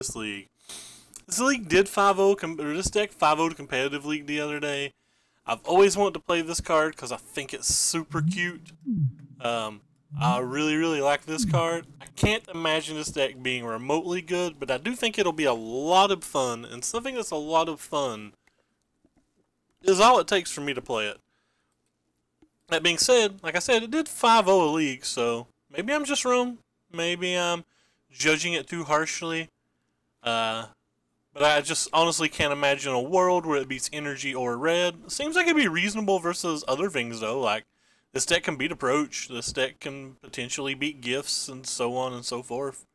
this league. This league did 5-0, or this deck 5-0 competitive league the other day. I've always wanted to play this card because I think it's super cute. I really like this card. I can't imagine this deck being remotely good, but I do think it'll be a lot of fun, and something that's a lot of fun is all it takes for me to play it. That being said, like I said, it did 5-0 a league, so maybe I'm just wrong. Maybe I'm judging it too harshly. But I just honestly can't imagine a world where it beats energy or red. Seems like it'd be reasonable versus other things though, like this deck can beat approach, this deck can potentially beat gifts, and so on and so forth.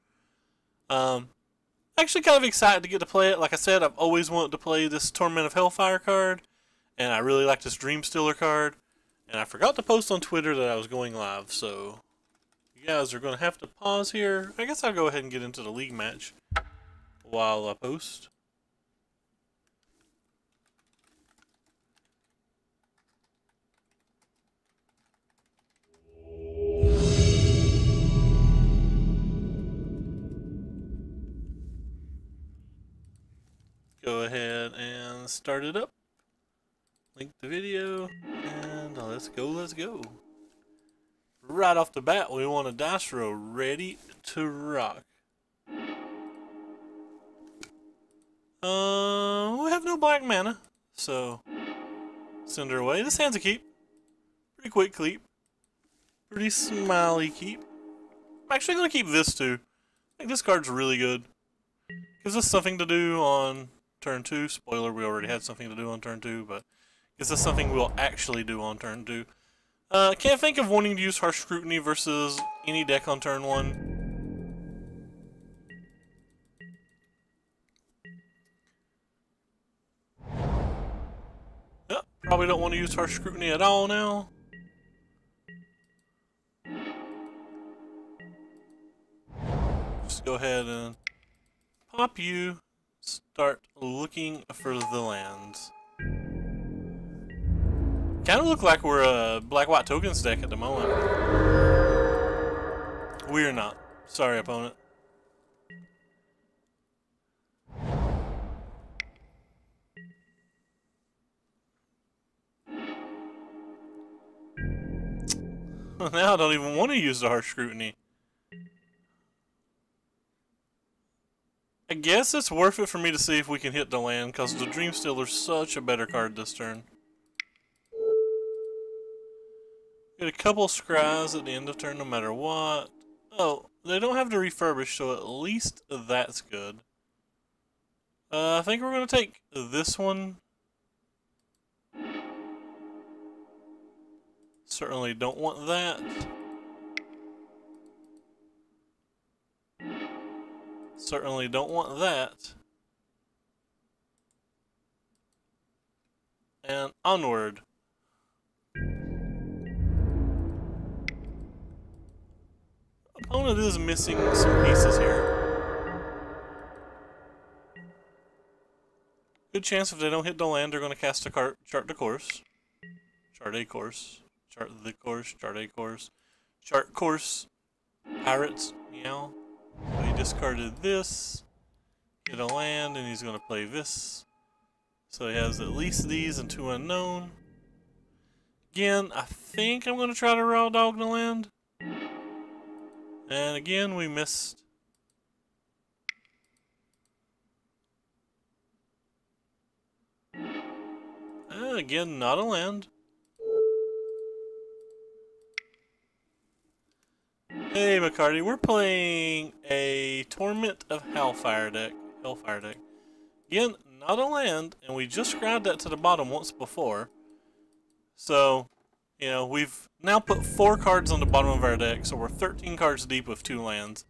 Actually kind of excited to get to play it. Like I said, I've always wanted to play this Torment of Hailfire card, and I really like this Dream Stealer card. And I forgot to post on Twitter that I was going live, so you guys are going to have to pause here. I guess I'll go ahead and get into the league match while I post. Go ahead and start it up. Link the video, and let's go. Right off the bat, we want a dice roll ready to rock. We have no black mana, so send her away. This hand's a keep. Pretty quick keep. Pretty smiley keep. I'm actually going to keep this too. I think this card's really good. Gives us something to do on turn 2. Spoiler, we already had something to do on turn 2, but gives us something we'll actually do on turn 2. Can't think of wanting to use Harsh Scrutiny versus any deck on turn 1. Yep, probably don't want to use Harsh Scrutiny at all now. Just go ahead and pop you. Start looking for the lands. Kind of look like we're a black-white tokens deck at the moment. We're not. Sorry, opponent. Now I don't even want to use the Harsh Scrutiny. I guess it's worth it for me to see if we can hit the land, because the Dream Stealer's such a better card this turn. Get a couple scries at the end of turn no matter what. Oh, they don't have to refurbish, so at least that's good. I think we're going to take this one. Certainly don't want that. Certainly don't want that. And onward. Opponent is missing some pieces here. Good chance if they don't hit the land, they're going to cast a card, chart the course. Chart a course. Chart the course. Chart a course. Chart course. Pirates. Meow. So he discarded this. Hit a land, and he's going to play this. So he has at least these and 2 unknown. Again, I think I'm going to try to raw dog the land. And again, we missed. Again, not a land. Hey, McCarty, we're playing a Torment of Hailfire deck. Again, not a land, and we just grabbed that to the bottom once before. So, you know, we've now put 4 cards on the bottom of our deck, so we're 13 cards deep with 2 lands.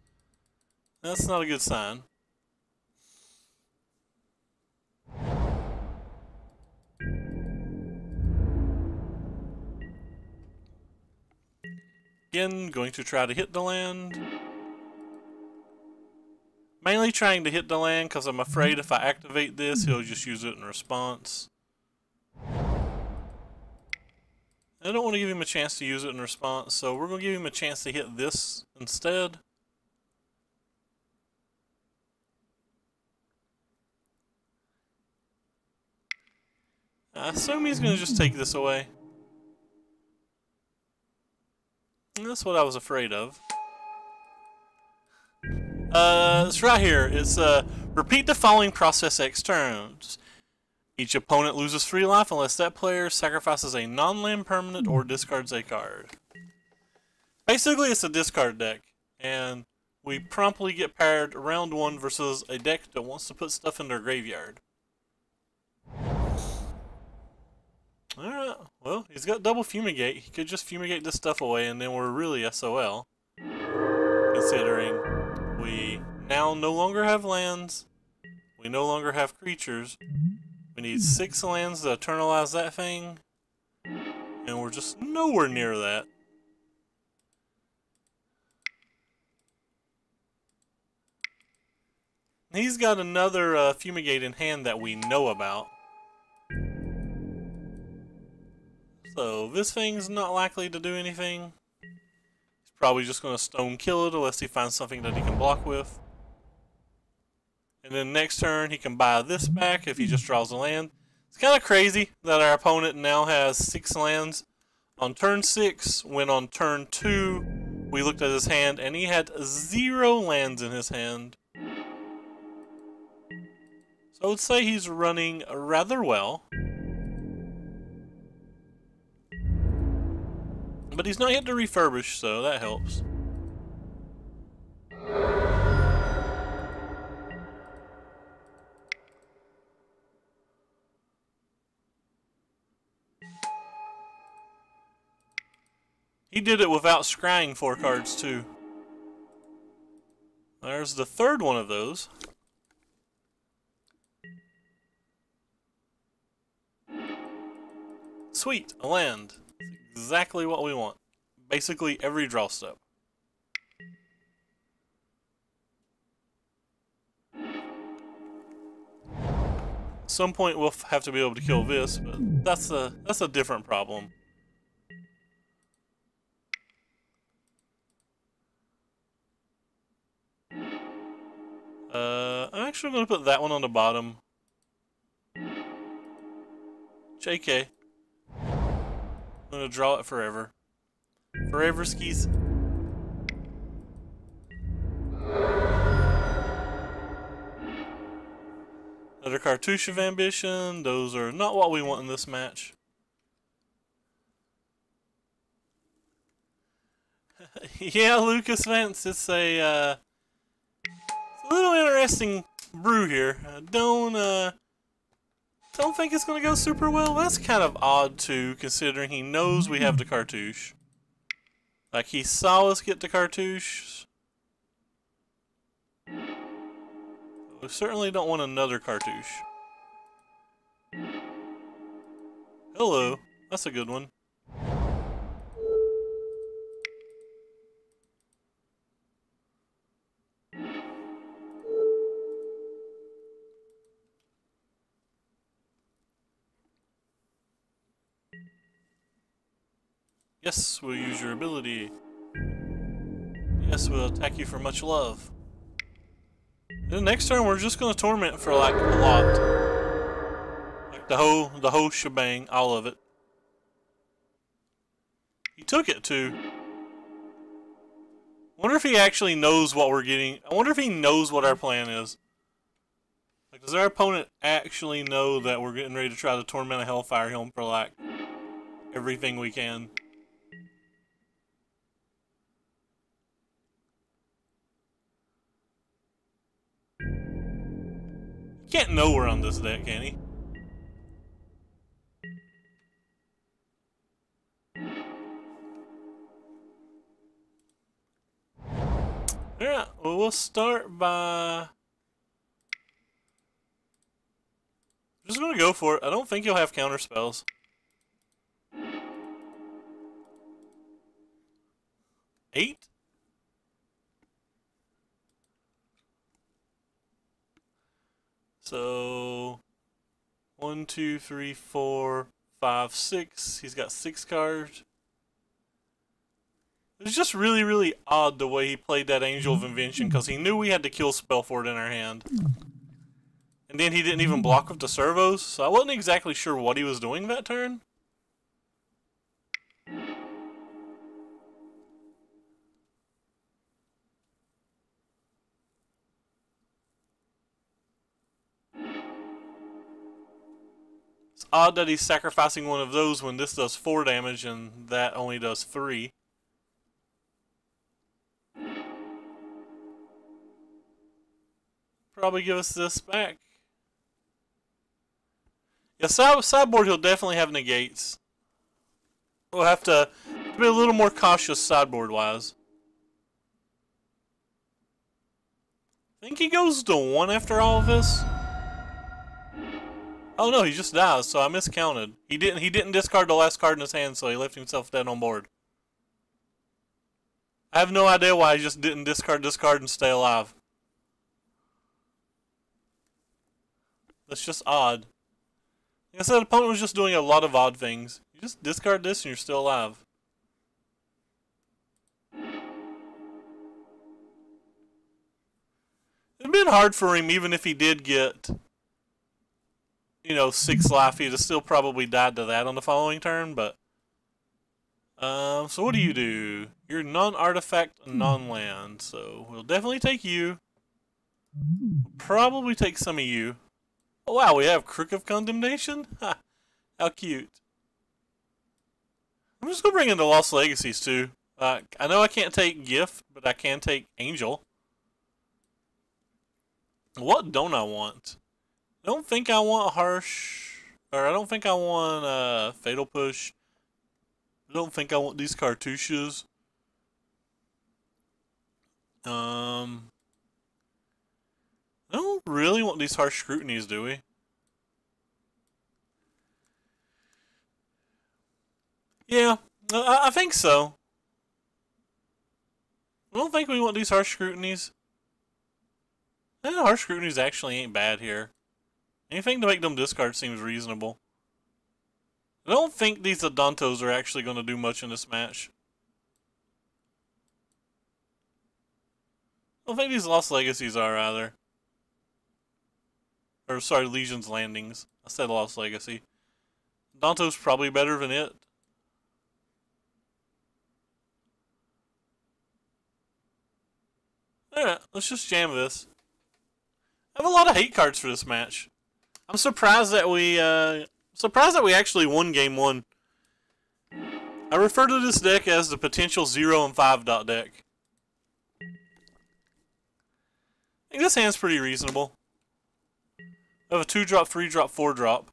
That's not a good sign. Again, going to try to hit the land. Mainly trying to hit the land because I'm afraid if I activate this, he'll just use it in response. I don't want to give him a chance to use it in response, so we're going to give him a chance to hit this instead. I assume he's going to just take this away. And that's what I was afraid of. It's right here. It's, repeat the following process X turns. Each opponent loses 3 life unless that player sacrifices a non-land permanent or discards a card. Basically, it's a discard deck, and we promptly get paired round 1 versus a deck that wants to put stuff in their graveyard. Alright, well, he's got double fumigate. He could just fumigate this stuff away and then we're really SOL. Considering we now no longer have lands, we no longer have creatures, we need 6 lands to eternalize that thing, and we're just nowhere near that. He's got another fumigate in hand that we know about. So this thing's not likely to do anything. He's probably just going to stone kill it unless he finds something that he can block with. And then next turn he can buy this back if he just draws a land. It's kind of crazy that our opponent now has 6 lands on turn 6, when on turn 2 we looked at his hand and he had 0 lands in his hand. So I would say he's running rather well. But he's not yet to refurbish, so that helps. He did it without scrying 4 cards, too. There's the 3rd one of those. Sweet, a land. Exactly what we want. Basically every draw step. At some point we'll have to be able to kill this, but that's a different problem. I'm actually going to put that one on the bottom. JK. I'm going to draw it forever. Forever skis. Another Cartouche of Ambition. Those are not what we want in this match. Yeah, Lucas Vance, it's a little interesting brew here. Don't think it's going to go super well. That's kind of odd, too, considering he knows we have the Cartouche. Like, he saw us get the Cartouche. We certainly don't want another Cartouche. Hello. That's a good one. Yes, we'll use your ability. Yes, we'll attack you for much love. Then next turn we're just gonna torment for like a lot. Like the whole shebang, all of it. He took it too. Wonder if he actually knows what we're getting. I wonder if he knows what our plan is. Like, does our opponent actually know that we're getting ready to try to Torment of Hailfire him for like everything we can? He can't know we're on this deck, can he? Alright, well, we'll start by... I'm just gonna go for it. I don't think he'll have counter spells. Eight? So 1, 2, 3, 4, 5, 6. He's got 6 cards. It's just really, really odd the way he played that Angel of Invention, because he knew we had to kill spell for it in our hand. And then he didn't even block with the servos, so I wasn't exactly sure what he was doing that turn. It's odd that he's sacrificing one of those when this does 4 damage and that only does 3. Probably give us this back. Yeah, sideboard he'll definitely have negates. We'll have to be a little more cautious sideboard-wise. I think he goes to 1 after all of this. Oh no, he just dies, so I miscounted. He didn't discard the last card in his hand, so he left himself dead on board. I have no idea why he just didn't discard this card and stay alive. That's just odd. Like I said, the opponent was just doing a lot of odd things. You just discard this and you're still alive. It'd been hard for him even if he did get, you know, 6 life. He'd have still probably died to that on the following turn, but... so what do? You're non-artifact, non-land, so we'll definitely take you. We'll probably take some of you. Oh wow, we have Crook of Condemnation? Ha! How cute. I'm just gonna bring in the Lost Legacies too. I know I can't take Gift, but I can take Angel. What don't I want? I don't think I want Harsh, or I don't think I want Fatal Push. I don't think I want these cartouches. I don't really want these Harsh Scrutinies, do we? Yeah, I think so. I don't think we want these Harsh Scrutinies. Harsh Scrutinies actually ain't bad here. Anything to make them discard seems reasonable. I don't think these Adantos are actually going to do much in this match. I don't think these Lost Legacies are either. Or, sorry, Legion's Landings. I said Lost Legacy. Adanto's probably better than it. Alright, let's just jam this. I have a lot of hate cards for this match. I'm surprised that we actually won game 1. I refer to this deck as the potential 0 and 5 dot deck. I think this hand's pretty reasonable. I have a 2-drop, 3-drop, 4-drop.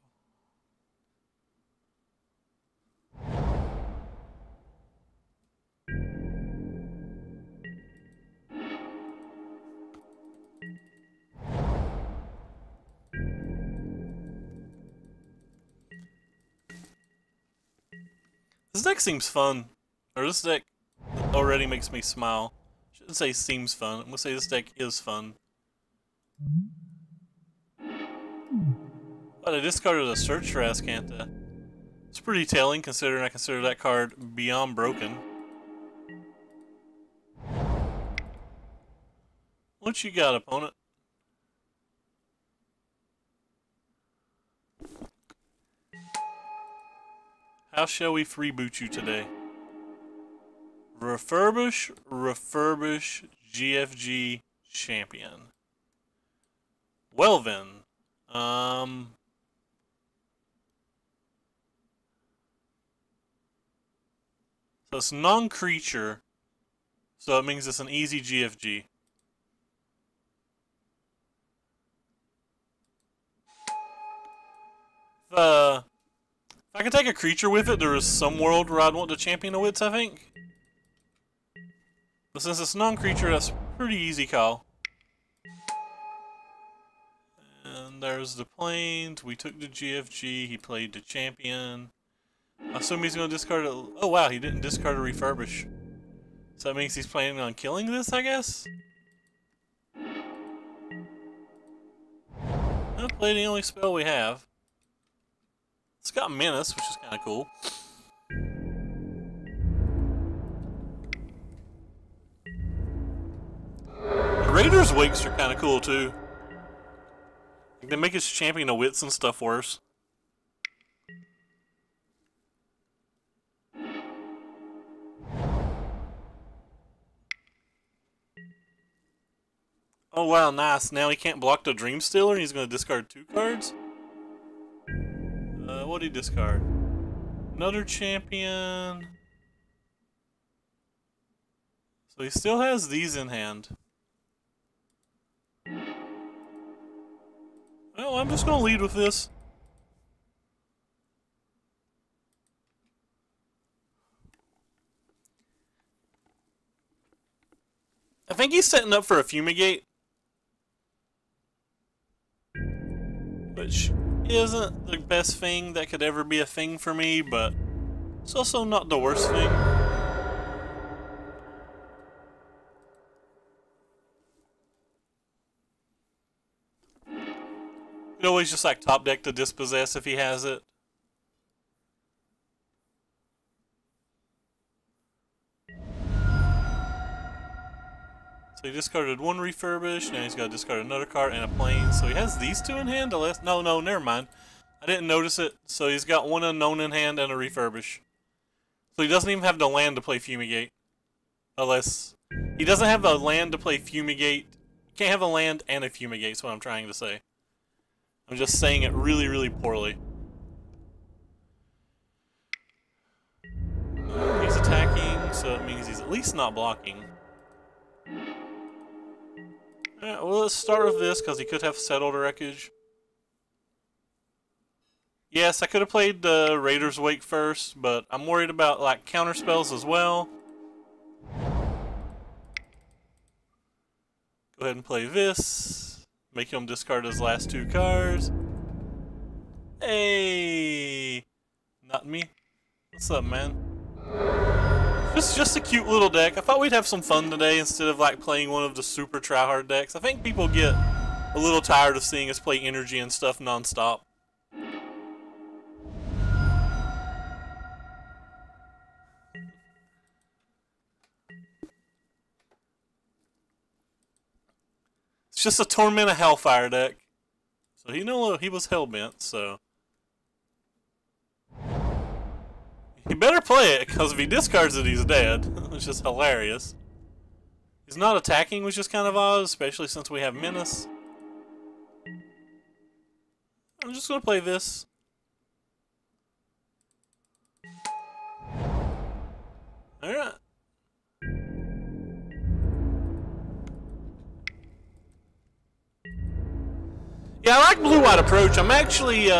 This deck seems fun. Or this deck already makes me smile. I shouldn't say seems fun. I'm going to say this deck is fun. But I discarded a Search for Ascanta. It's pretty telling considering I consider that card beyond broken. What you got, opponent? How shall we freeboot you today? Refurbish, GFG champion. Well then, so it's non-creature, so it means it's an easy GFG. If I could take a creature with it, there is some world where I'd want to champion the Wits, I think. But since it's non-creature, that's pretty easy call. And there's the Plains. We took the GFG. He played the champion. I assume he's going to discard it. Oh wow, he didn't discard a Refurbish. So that means he's planning on killing this, I guess? I played the only spell we have. It's got Menace, which is kind of cool. The Raiders Wakes are kind of cool too. they make his champion of wits and stuff worse. Oh wow, nice. Now he can't block the Dream Stealer and he's going to discard 2 cards? What did he discard? Another champion. So he still has these in hand. Well, I'm just going to lead with this. I think he's setting up for a Fumigate. Which isn't the best thing that could ever be a thing for me, but it's also not the worst thing. He'd always just like top deck to dispossess if he has it. So he discarded 1 refurbish, now he's got to discard another card and a plane. So he has these 2 in hand? No, never mind. I didn't notice it. So he's got 1 unknown in hand and a refurbish. So he doesn't even have the land to play Fumigate. Unless... He doesn't have the land to play Fumigate. He can't have a land and a Fumigate, is what I'm trying to say. I'm just saying it really, really poorly. He's attacking, so it means he's at least not blocking. Alright, well, let's start with this, because he could have settled wreckage. Yes, I could have played the Raider's Wake first, but I'm worried about, like, counter spells as well. Go ahead and play this. Make him discard his last 2 cards. Hey! Not me. What's up, man? Just a cute little deck. I thought we'd have some fun today instead of like playing one of the super tryhard decks. I think people get a little tired of seeing us play energy and stuff non-stop. It's just a Torment of Hailfire deck. So he was hellbent, so... He better play it, because if he discards it, he's dead. Which is hilarious. He's not attacking, which is kind of odd, especially since we have Menace. I'm just going to play this. Alright. Yeah, I like Blue-White Approach. I'm actually,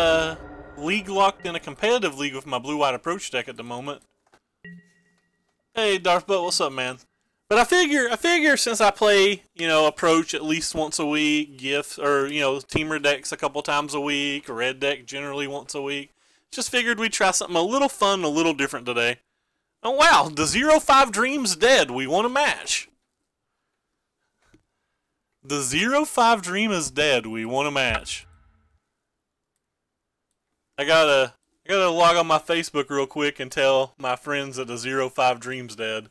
league locked in a competitive league with my Blue-White Approach deck at the moment. Hey, Darth Butt, what's up, man? But I figure since I play, you know, Approach at least once a week, Gifts, or, you know, Teamer decks a couple times a week, Red deck generally once a week, just figured we'd try something a little fun, a little different today. Oh, wow, the 0-5 Dream's dead. We won a match. The 0-5 Dream is dead. We won a match. I gotta log on my Facebook real quick and tell my friends that the 0-5 Dream's dead.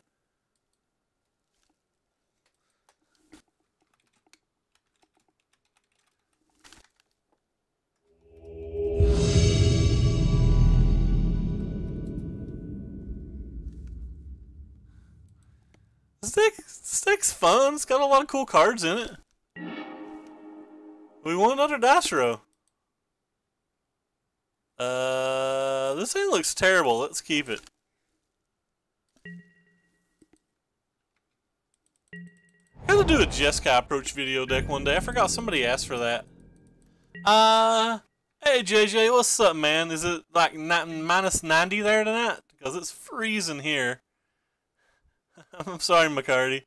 This deck's fun. It's got a lot of cool cards in it. We won another dice row. This thing looks terrible. Let's keep it. I gotta do a Jeskai Approach video deck one day. I forgot somebody asked for that. Hey JJ, what's up, man? Is it like minus 90 there tonight? Because it's freezing here. I'm sorry, McCarty.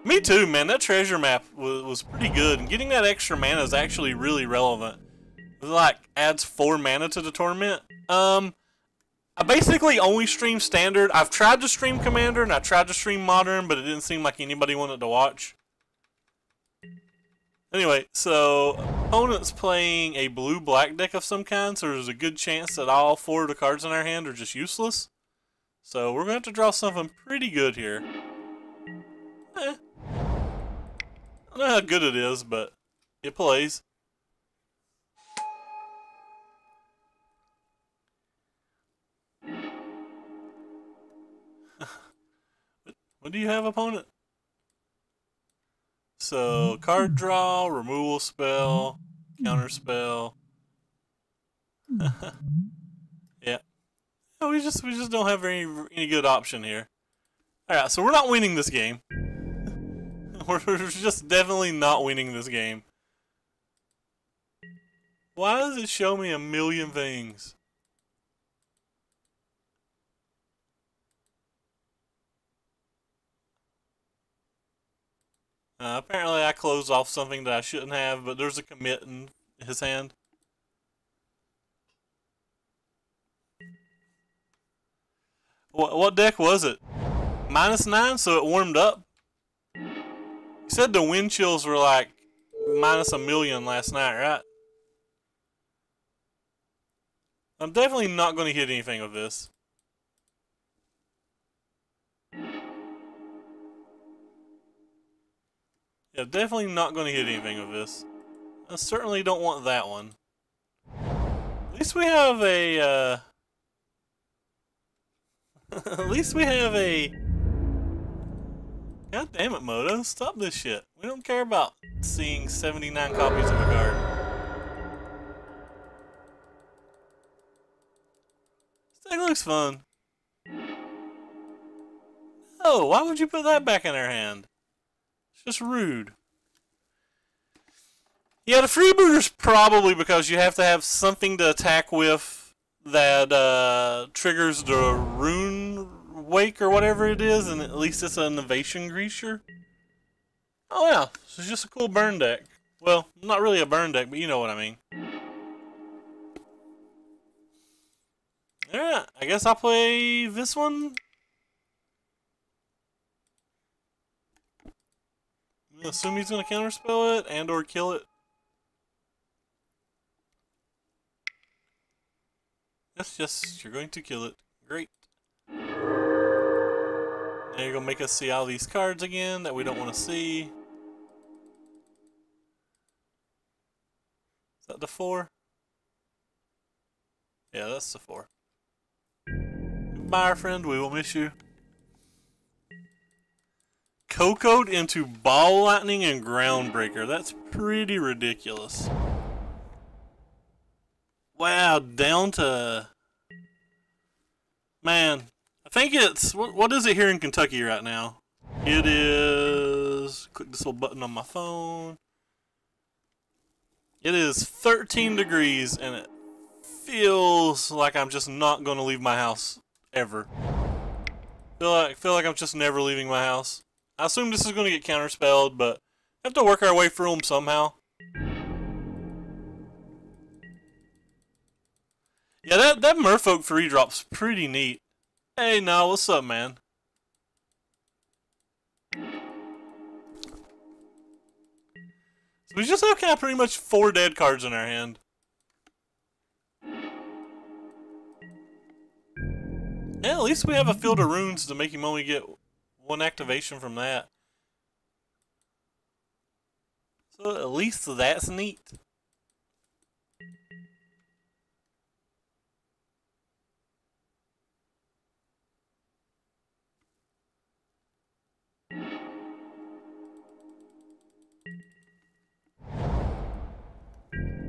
Me too, man. That treasure map was pretty good, and getting that extra mana is actually really relevant. It like adds 4 mana to the Torment. I basically only stream Standard. I've tried to stream Commander and I tried to stream Modern, but it didn't seem like anybody wanted to watch. Anyway, so opponent's playing a blue-black deck of some kind, so there's a good chance that all 4 of the cards in our hand are just useless. So we're going to have to draw something pretty good here. I don't know how good it is, but it plays. What do you have, opponent? So, card draw, removal spell, counter spell. Yeah. No, we just don't have any good option here. Alright, so we're not winning this game. We're just definitely not winning this game. Why does it show me a million things? Apparently I closed off something that I shouldn't have, but there's a commit in his hand. What deck was it? -9, so it warmed up? You said the wind chills were like -1,000,000 last night, right? I'm definitely not going to hit anything with this. Yeah, definitely not going to hit anything with this. I certainly don't want that one. At least we have a, at least we have a... God damn it, Moto. Stop this shit. We don't care about seeing 79 copies of a card. This thing looks fun. Oh, why would you put that back in our hand? It's just rude. Yeah, the freebooter's probably because you have to have something to attack with that triggers the rune wake or whatever it is, and at least it's an innovation greaser. Oh yeah, so it's just a cool burn deck. Well, not really a burn deck, but you know what I mean. Alright, I guess I'll play this one. I'm gonna assume he's gonna counterspell it and or kill it. Yes, you're going to kill it. Great. Now you're gonna make us see all these cards again that we don't want to see. Is that the 4? Yeah, that's the 4. Goodbye, friend. We will miss you. Cocoed into Ball Lightning and Groundbreaker. That's pretty ridiculous. Wow, down to... Man, I think it's... What is it here in Kentucky right now? It is... Click this little button on my phone. It is 13 degrees, and it feels like I'm just not going to leave my house ever. Feel like I'm just never leaving my house. I assume this is going to get counterspelled, but I have to work our way through them somehow. Yeah, that Merfolk 3-drop's pretty neat. Hey, no, what's up, man? So we just have kind of pretty much 4 dead cards in our hand. Yeah, at least we have a Field of Runes to make him only get 1 activation from that. So at least that's neat.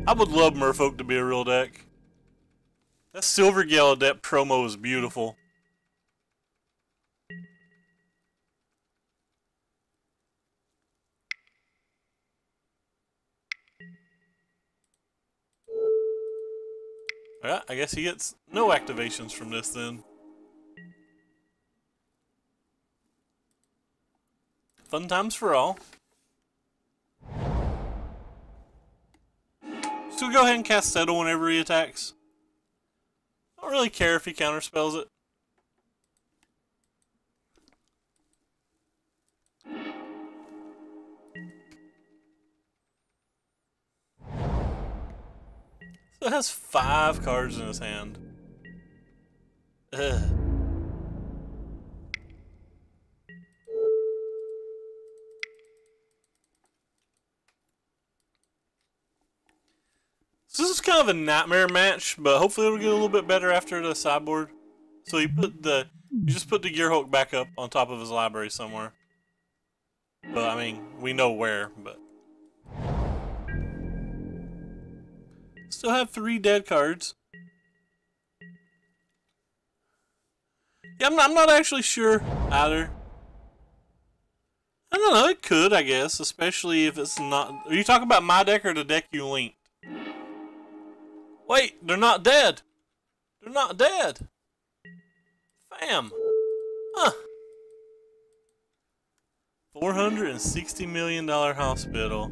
I would love Merfolk to be a real deck. That Silver Gala deck promo is beautiful. Alright, I guess he gets no activations from this then. Fun times for all. So go ahead and cast Settle whenever he attacks. Don't really care if he counterspells it. So it has 5 cards in his hand. Ugh. So this is kind of a nightmare match, but hopefully it'll get a little bit better after the sideboard. So you just put the Gearhulk back up on top of his library somewhere. Well, I mean, we know where, but still have 3 dead cards. Yeah, I'm not actually sure either. I don't know, it could, I guess, especially if it's not... Are you talking about my deck or the deck you linked? Wait, they're not dead! They're not dead! Fam! Huh. $460 million hospital.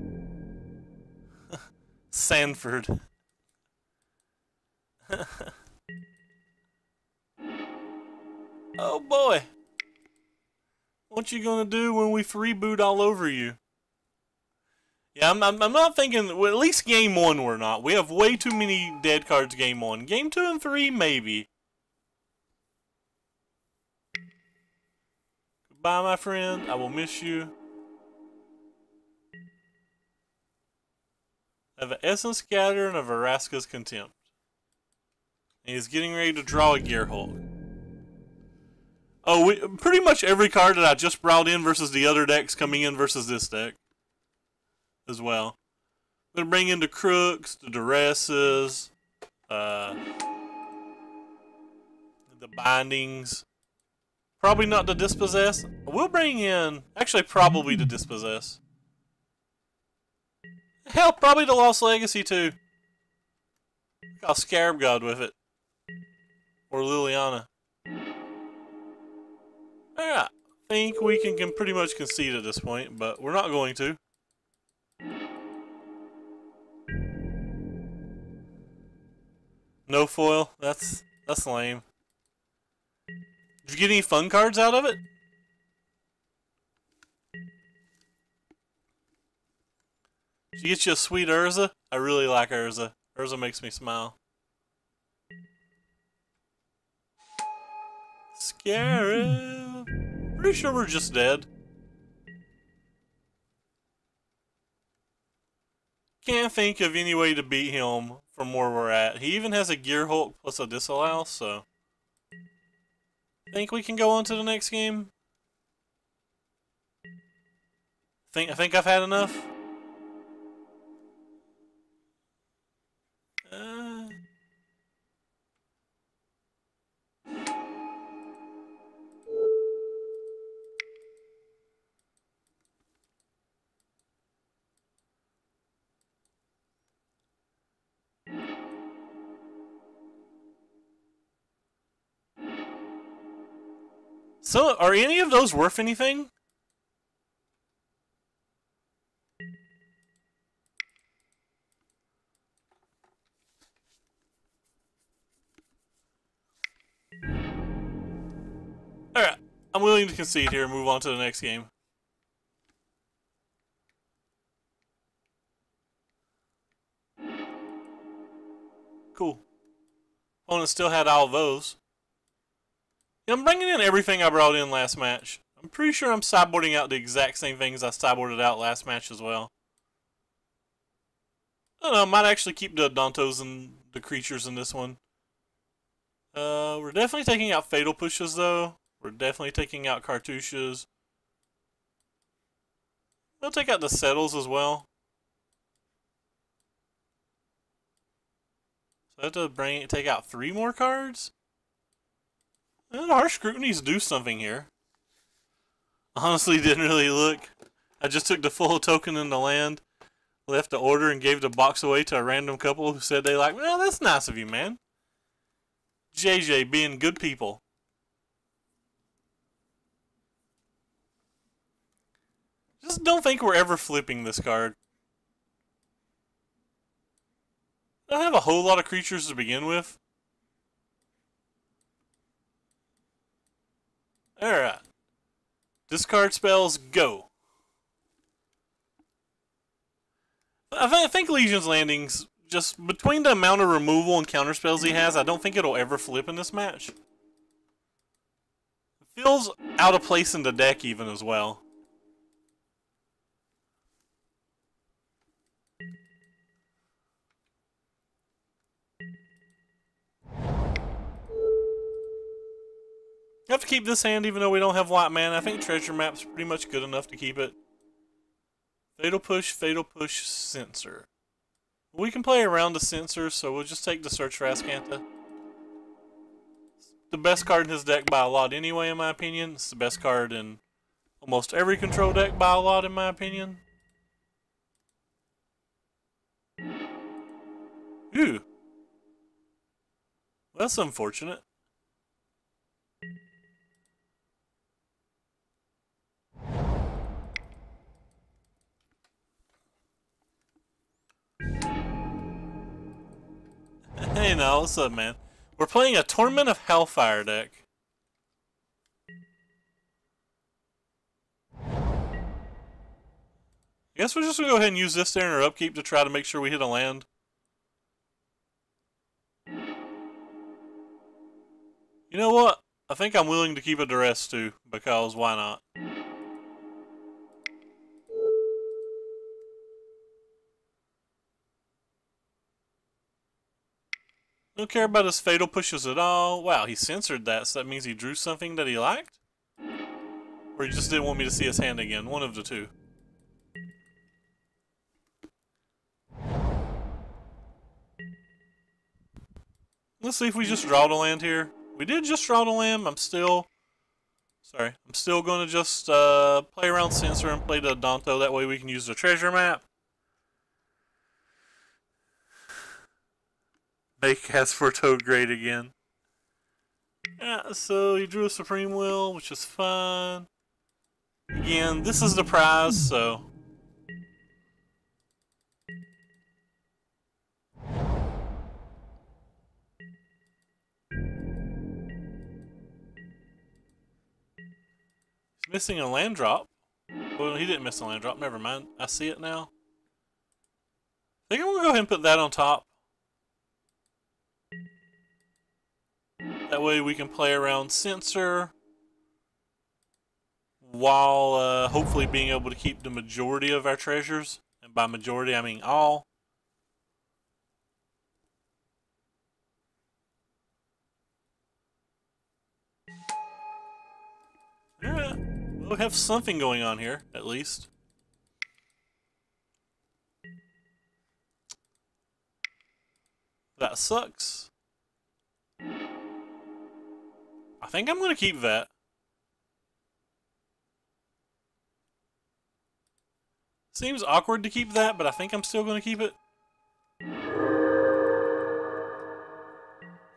Sanford. Oh boy! What you gonna do when we freeboot all over you? Yeah, I'm not thinking. Well, at least game 1 we're not. We have way too many dead cards game 1. Game 2 and 3 maybe. Goodbye, my friend. I will miss you. I have an Essence Scatter and a Veraska's Contempt. And he's getting ready to draw a Gearhulk. Oh, pretty much every card that I just brought in versus the other decks coming in versus this deck as well. I'm going to bring in the Crooks, the Duresses, the Bindings. Probably not the Dispossess. We'll bring in, actually probably the Dispossess. Hell, probably the Lost Legacy too. I'll Scarab God with it. Or Liliana. Alright, I think we can pretty much concede at this point, but we're not going to. No foil? That's lame. Did you get any fun cards out of it? Did you get you a sweet Urza? I really like Urza. Urza makes me smile. Scarab. Pretty sure we're just dead. Can't think of any way to beat him from where we're at. He even has a Gearhulk plus a Disallow, so... Think we can go on to the next game? I think I've had enough? So, are any of those worth anything? Alright, I'm willing to concede here and move on to the next game. Cool. Opponent still had all of those. Yeah, I'm bringing in everything I brought in last match. I'm pretty sure I'm sideboarding out the exact same things I sideboarded out last match as well. I don't know, I might actually keep the Dantos and the creatures in this one. We're definitely taking out Fatal Pushes though. We're definitely taking out Cartouches. We'll take out the Settles as well. So I have to take out 3 more cards? Well, Harsh Scrutiny's do something here. Honestly, didn't really look. I just took the full token in the land, left the order, and gave the box away to a random couple who said they like, well, that's nice of you, man. JJ being good people. Just don't think we're ever flipping this card. I don't have a whole lot of creatures to begin with. Alright. Discard spells, go. I think Legion's Landing's just between the amount of removal and counter spells he has, I don't think it'll ever flip in this match. It feels out of place in the deck even as well. have to keep this hand even though we don't have white mana. I think treasure map's pretty much good enough to keep it. Fatal Push, Censor. We can play around the Censor, so we'll just take the Search for Azcanta. The best card in his deck by a lot anyway, in my opinion. It's the best card in almost every control deck by a lot, in my opinion. Ooh. That's unfortunate. Hey now, what's up, man? We're playing a Torment of Hailfire deck. I guess we're just gonna go ahead and use this there in our upkeep to try to make sure we hit a land. You know what? I think I'm willing to keep a duress too, because why not? Don't care about his fatal pushes at all. Wow, he censored that, so that means he drew something that he liked? Or he just didn't want me to see his hand again, one of the two. Let's see if we just draw the land here. We did just draw the land. I'm still going to just play around Censor and play the Danto. That way we can use the treasure map. Make Cast Foretold great again. Yeah, so he drew a Supreme Will, which is fine. Again, this is the prize, so... He's missing a land drop. Well, he didn't miss a land drop, never mind. I see it now. I think I'm going to go ahead and put that on top. That way we can play around Censor while hopefully being able to keep the majority of our treasures. And by majority, I mean all. Yeah, we'll have something going on here, at least. That sucks. I think I'm going to keep that. Seems awkward to keep that, but I think I'm still going to keep it.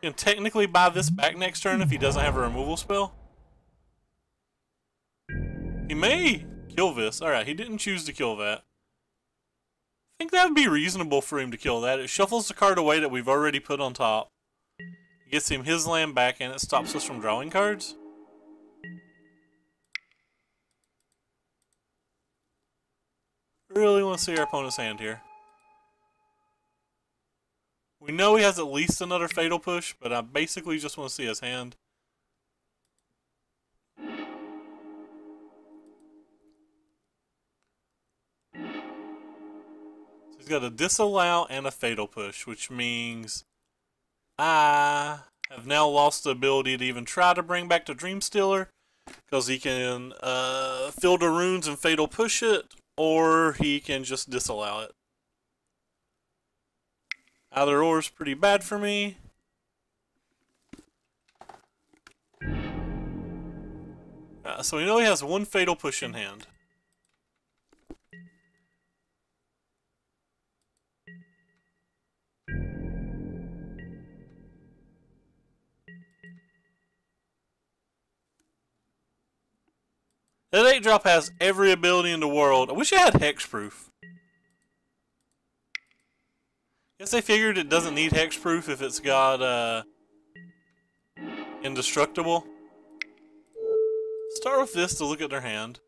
Can technically buy this back next turn if he doesn't have a removal spell. He may kill this. Alright, he didn't choose to kill that. I think that would be reasonable for him to kill that. It shuffles the card away that we've already put on top. It gets him his land back and it stops us from drawing cards. Really want to see our opponent's hand here. We know he has at least another Fatal Push, but I basically just want to see his hand. So he's got a Disallow and a Fatal Push, which means I have now lost the ability to even try to bring back the Dream Stealer, because he can filter runes and Fatal Push it, or he can just disallow it. Either or is pretty bad for me. So we know he has one Fatal Push in hand. That 8-drop has every ability in the world. I wish it had hexproof. Guess they figured it doesn't need hexproof if it's got indestructible. Start with this to look at their hand.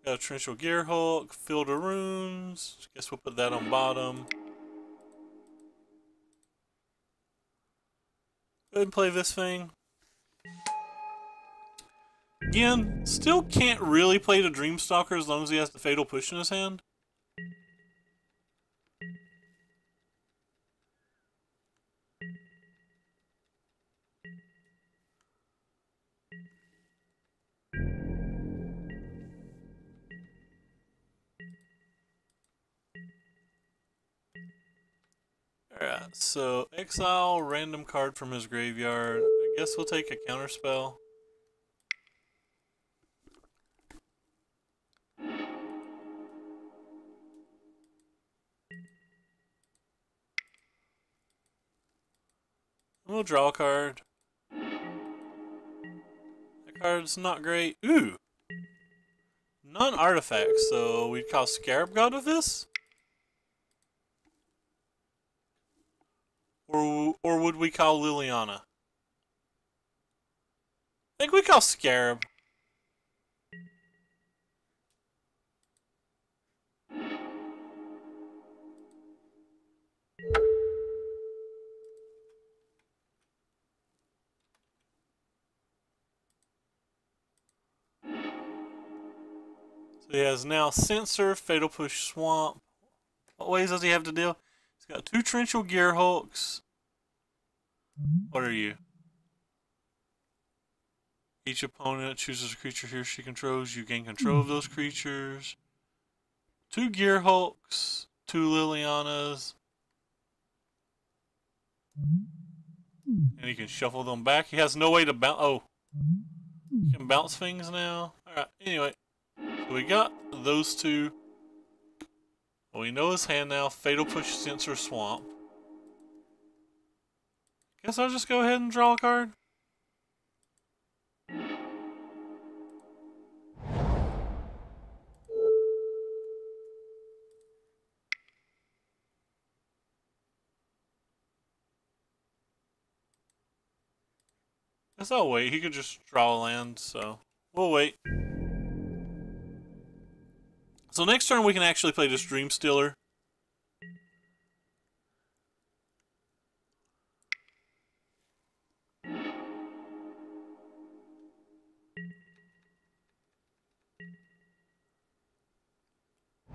Got a Torrential Gearhulk, Field of Runes. Guess we'll put that on bottom. Go ahead and play this thing. Again, still can't really play the Dreamstalker as long as he has the Fatal Push in his hand. Alright, so exile random card from his graveyard. I guess we'll take a counterspell. We'll draw a card. That card's not great. Ooh! Non-artifact, so we'd call Scarab God with this? Or would we call Liliana? I think we call Scarab. So he has now Censor, Fatal Push, Swamp. What ways does he have to deal? He's got 2 Torrential Gear Hooks. What are you? Each opponent chooses a creature he or she controls. You gain control of those creatures. 2 Gear Hulks, 2 Lilianas. And he can shuffle them back. He has no way to bounce. Oh. He can bounce things now. Alright, anyway. So we got those 2. Well, we know his hand now. Fatal Push, Censor, Swamp. Guess I'll just go ahead and draw a card. Guess I'll wait. He could just draw a land, so we'll wait. So next turn we can actually play this Dream Stealer.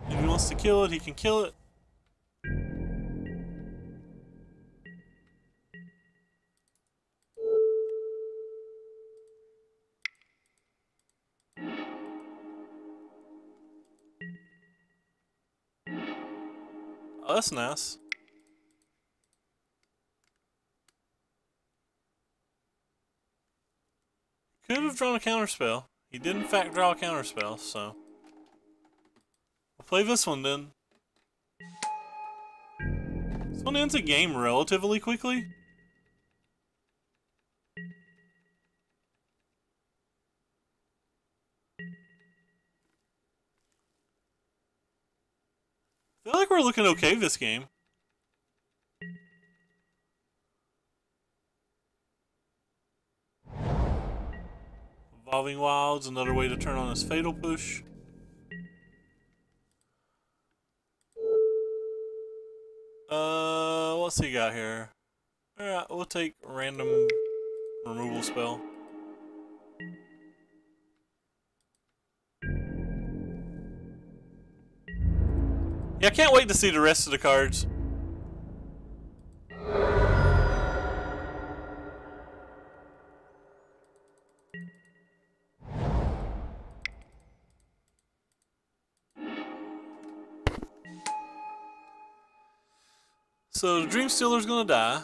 If he wants to kill it, he can kill it. Oh, that's nice. Could have drawn a counterspell. He did in fact draw a counterspell, so we'll play this one then. This one ends a game relatively quickly. I feel like we're looking okay this game. Evolving Wilds, another way to turn on his Fatal Push. What's he got here? Alright, we'll take random removal spell. Yeah, I can't wait to see the rest of the cards. So the Dream Stealer's gonna die.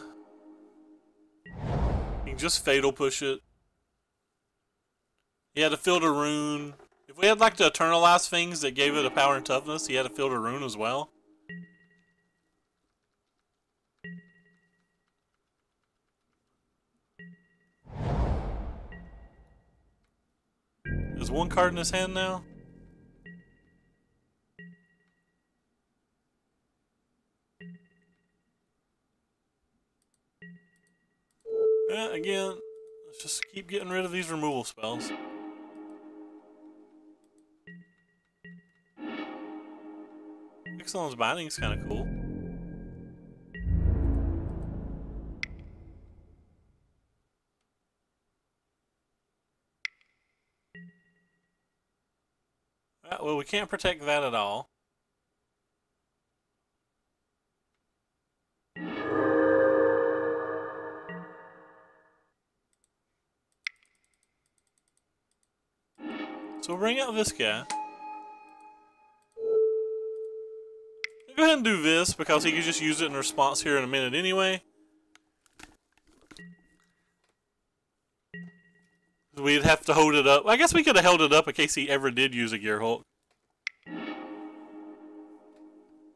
You can just Fatal Push it. He had to field a rune. If we had like the Eternalize things that gave it a power and toughness, he had to field a rune as well. There's 1 card in his hand now. Yeah, again, let's just keep getting rid of these removal spells. Ixalan's Binding is kind of cool. Alright, well, we can't protect that at all. So we'll bring out this guy. Go go ahead and do this because he could just use it in response here in a minute anyway. We'd have to hold it up. I guess we could have held it up in case he ever did use a Gear Hulk.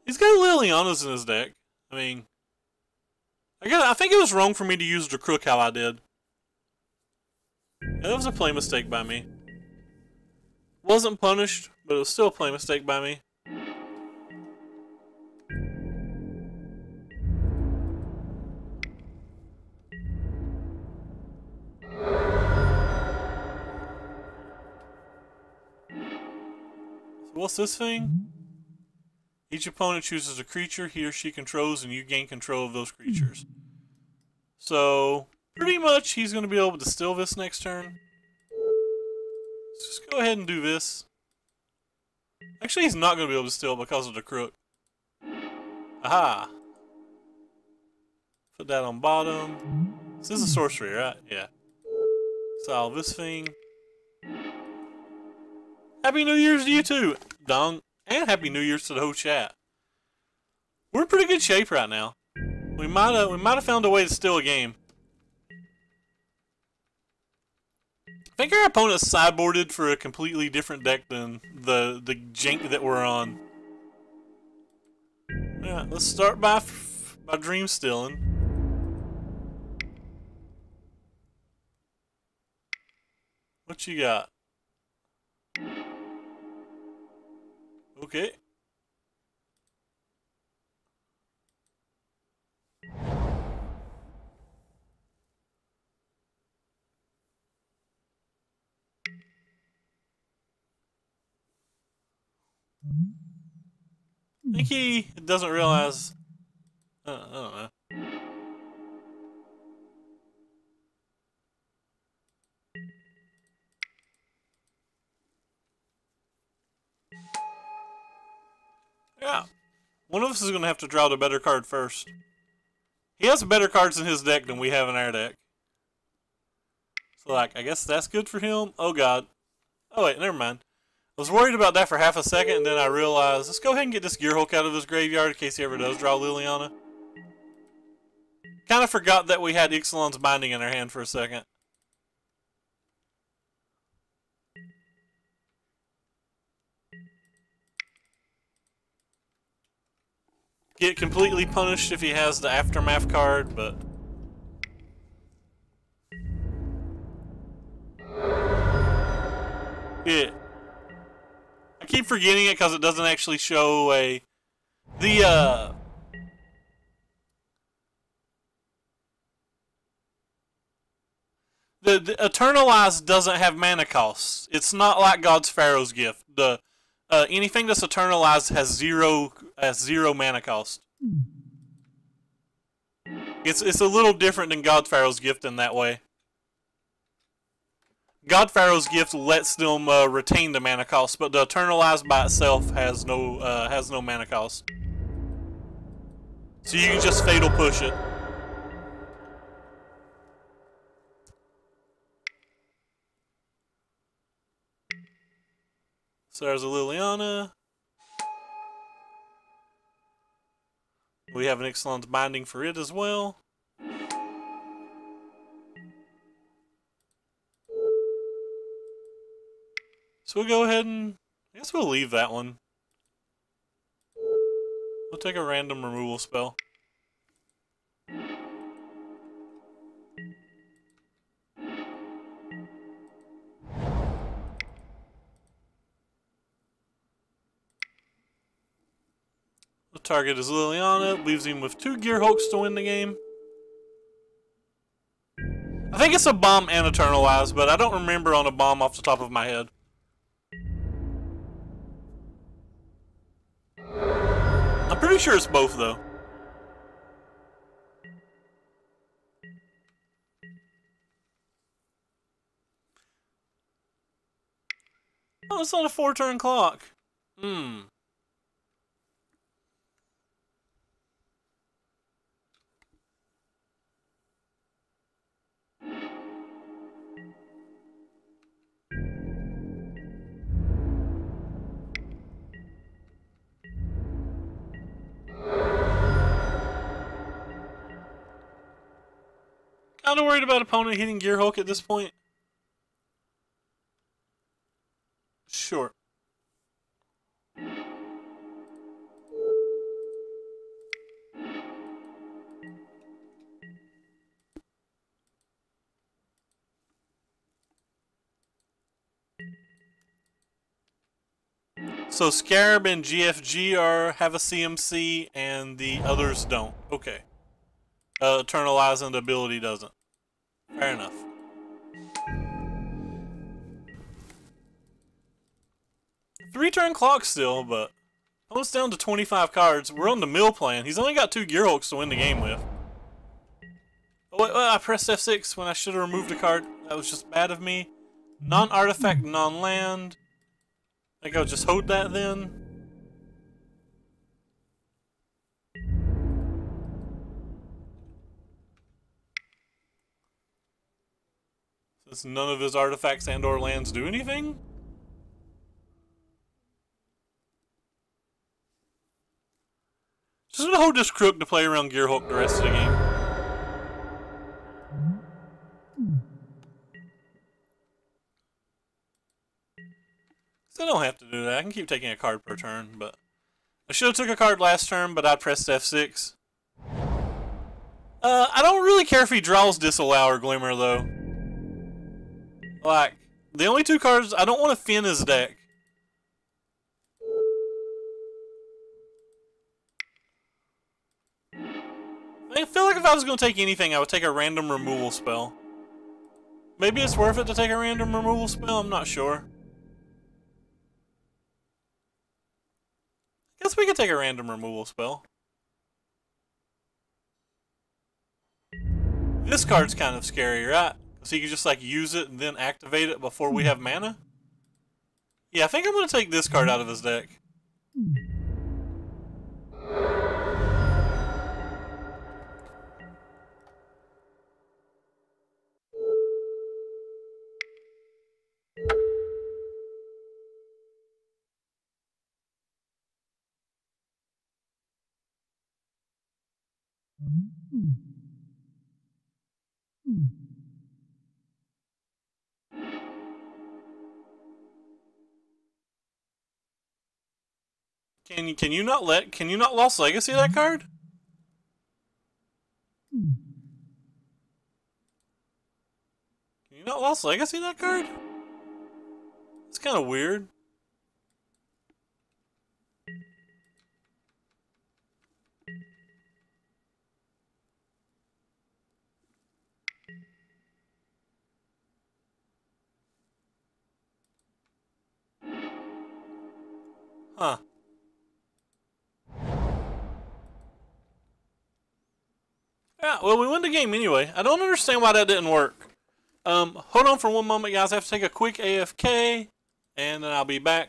He's got Liliana's in his deck. I mean, I think it was wrong for me to use the Crook how I did. That was a play mistake by me. Wasn't punished, but it was still a play mistake by me. So what's this thing? Each opponent chooses a creature he or she controls, and you gain control of those creatures. So, pretty much he's going to be able to steal this next turn. Let's just go ahead and do this. Actually, he's not going to be able to steal because of the Crook. Aha! Put that on bottom. This is a sorcery, right? Yeah. Solve this thing. Happy New Year's to you too, Dong. And Happy New Year's to the whole chat. We're in pretty good shape right now. We might have found a way to steal a game. I think our opponent's sideboarded for a completely different deck than the jank that we're on. Yeah, let's start by dream stealing. What you got? Okay. I think he doesn't realize. I don't know. Yeah. One of us is going to have to draw the better card first. He has better cards in his deck than we have in our deck. So, like, I guess that's good for him. Oh, God. Oh, wait, never mind. I was worried about that for half a second, and then I realized, let's go ahead and get this Gear Hulk out of his graveyard in case he ever does draw Liliana. Kind of forgot that we had Ixalan's Binding in our hand for a second. Get completely punished if he has the Aftermath card, but... yeah. I keep forgetting it because it doesn't actually show a... The Eternalize doesn't have mana costs. It's not like God's Pharaoh's Gift. The anything that's Eternalized has zero mana cost. It's a little different than God Pharaoh's Gift in that way. God Pharaoh's Gift lets them retain the mana cost, but the Eternalized by itself has no mana cost. So you can just Fatal Push it. So there's a Liliana. We have an Ixalan's Binding for it as well. So we'll go ahead and... I guess we'll leave that one. We'll take a random removal spell. The target is Liliana, leaves him with 2 Gear Hulks to win the game. I think it's a bomb and Eternalize, but I don't remember on a bomb off the top of my head. I'm pretty sure it's both, though. Oh, it's on a 4-turn clock. kinda worried about opponent hitting Gear Hulk at this point. Sure. So Scarab and GFG have a CMC and the others don't. Okay. Eternalize and ability doesn't. Fair enough. Three-turn clock still, but almost down to 25 cards. We're on the mill plan. He's only got 2 Gear Hulks to win the game with. Oh, wait, I pressed F6 when I should have removed a card. That was just bad of me. Non-artifact, non-land. I think I'll just hold that then. Since none of his artifacts and or lands do anything? Just gonna hold this crook to play around Gear Hulk the rest of the game. So I don't have to do that. I can keep taking a card per turn, but I should have took a card last turn, but I pressed F6. I don't really care if he draws Disallow or Glimmer, though. Like, the only 2 cards, I don't want to thin his deck. I feel like if I was going to take anything, I would take a random removal spell. Maybe it's worth it to take a random removal spell, I'm not sure. Guess we could take a random removal spell. This card's kind of scary, right? So you can just like use it and then activate it before we have mana? Yeah, I think I'm going to take this card out of his deck. Can you not Lost Legacy that card? Can you not Lost Legacy that card? It's kind of weird. Huh. Yeah, well, we won the game anyway. I don't understand why that didn't work. Hold on for one moment, guys. I have to take a quick AFK, and then I'll be back.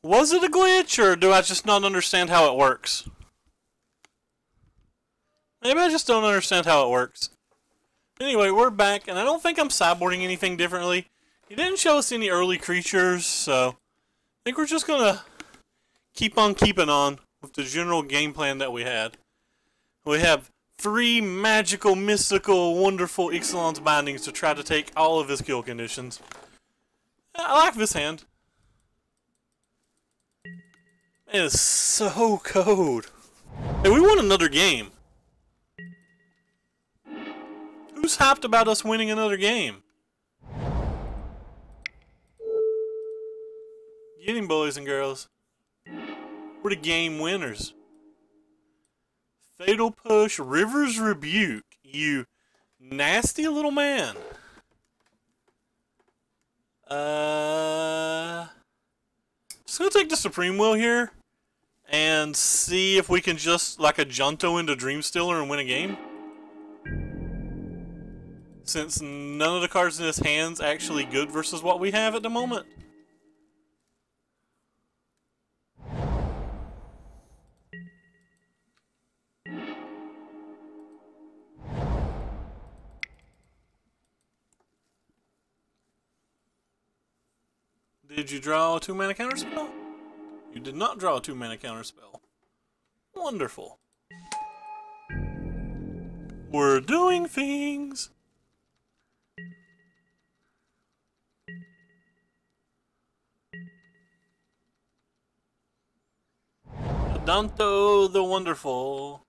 Was it a glitch, or do I just not understand how it works? Maybe I just don't understand how it works. Anyway, we're back, and I don't think I'm sideboarding anything differently. He didn't show us any early creatures, so I think we're just gonna keep on keeping on with the general game plan that we had. We have 3 magical, mystical, wonderful Ixalan's bindings to try to take all of his kill conditions. I like this hand. It is so cold. Hey, we won another game. Who's hyped about us winning another game? Get him, boys and girls. We're the game winners. Fatal Push, River's Rebuke. You nasty little man. Just gonna take the Supreme Will here. and see if we can just like a Junto into Dreamstealer and win a game. Since none of the cards in his hand's actually good versus what we have at the moment. Did you draw a 2-mana counterspell? You did not draw a 2-mana counterspell. Wonderful. We're doing things. Adanto the Wonderful.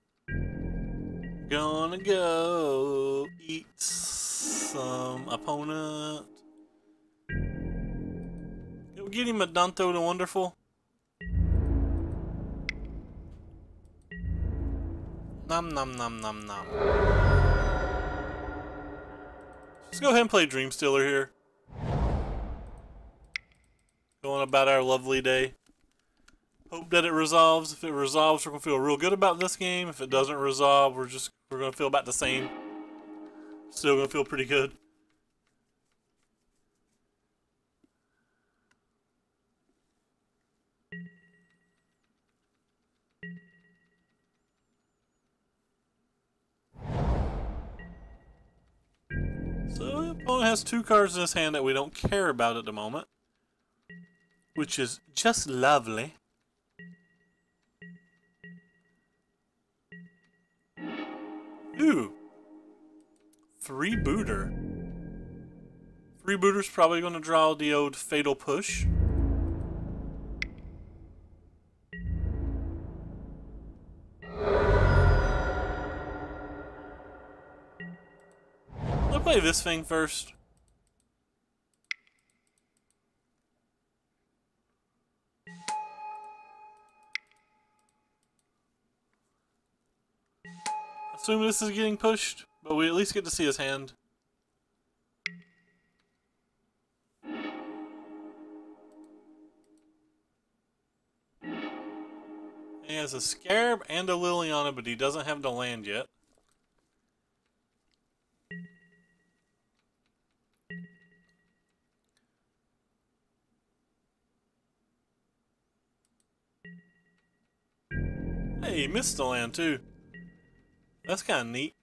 Gonna go eat some opponent. Can we get him Adanto the Wonderful? Nom nom nom nom nom. Let's go ahead and play Dreamstealer here. Going about our lovely day. Hope that it resolves. If it resolves, we're gonna feel real good about this game. If it doesn't resolve, we're gonna feel about the same. Still gonna feel pretty good. So the opponent has 2 cards in his hand that we don't care about at the moment, which is just lovely. Ooh. Freebooter. Freebooter's probably going to draw the old Fatal Push. Let's play this thing first. Assume this is getting pushed, but we at least get to see his hand. He has a Scarab and a Liliana, but he doesn't have the land yet. Hey, he missed the land too. That's kind of neat.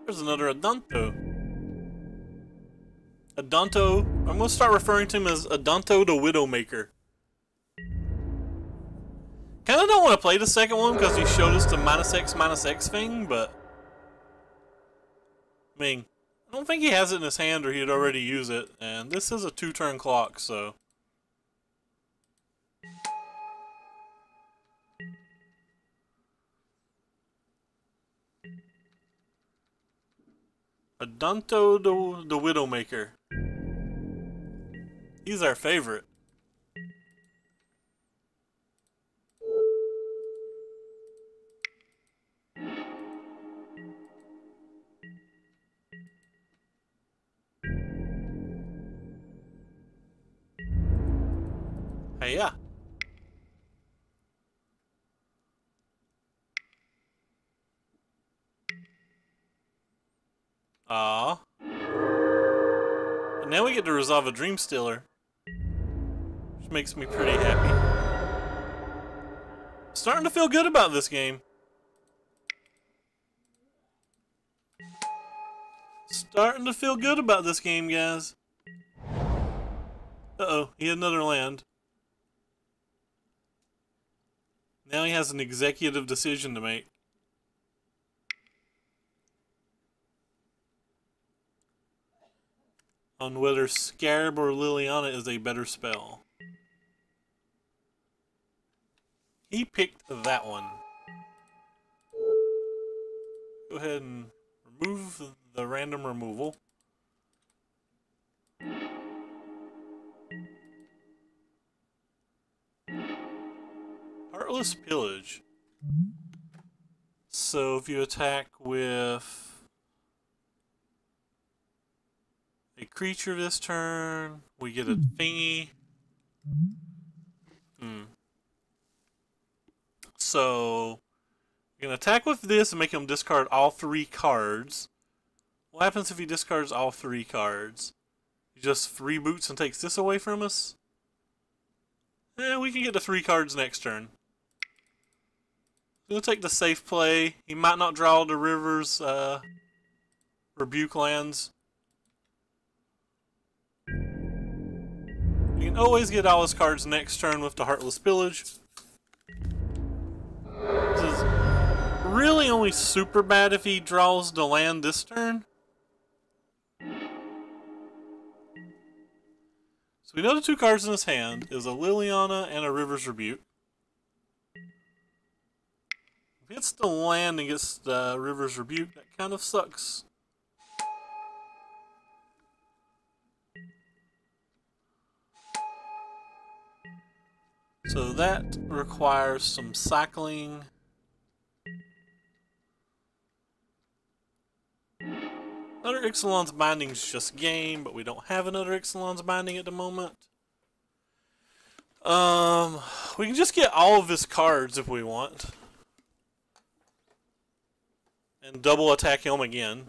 There's another Adanto. Adanto, I'm going to start referring to him as Adanto the Widowmaker. Kind of don't want to play the second one because he showed us the -X thing, but I mean, I don't think he has it in his hand or he'd already use it, and this is a 2-turn clock, so. Adanto the Widowmaker. He's our favorite. Hey, yeah. Aww. And now we get to resolve a Dreamstealer, which makes me pretty happy. Starting to feel good about this game. Starting to feel good about this game, guys. Uh-oh, he had another land. Now he has an executive decision to make. On whether Scarab or Liliana is a better spell. He picked that one. Go ahead and remove the random removal. Heartless Pillage. So if you attack with a a creature this turn. We get a thingy. So, you're going to attack with this and make him discard all 3 cards. What happens if he discards all 3 cards? He just reboots and takes this away from us? We can get to 3 cards next turn. We'll take the safe play. He might not draw the River's Rebuke lands. You can always get all his cards next turn with the Heartless Pillage. This is really only super bad if he draws the land this turn. So we know the 2 cards in his hand is a Liliana and a River's Rebuke. If he hits the land and gets the River's Rebuke, that kind of sucks. So that requires some cycling. Another Ixalan's Binding is just game, but we don't have another Ixalan's Binding at the moment. We can just get all of his cards if we want. And double attack him again.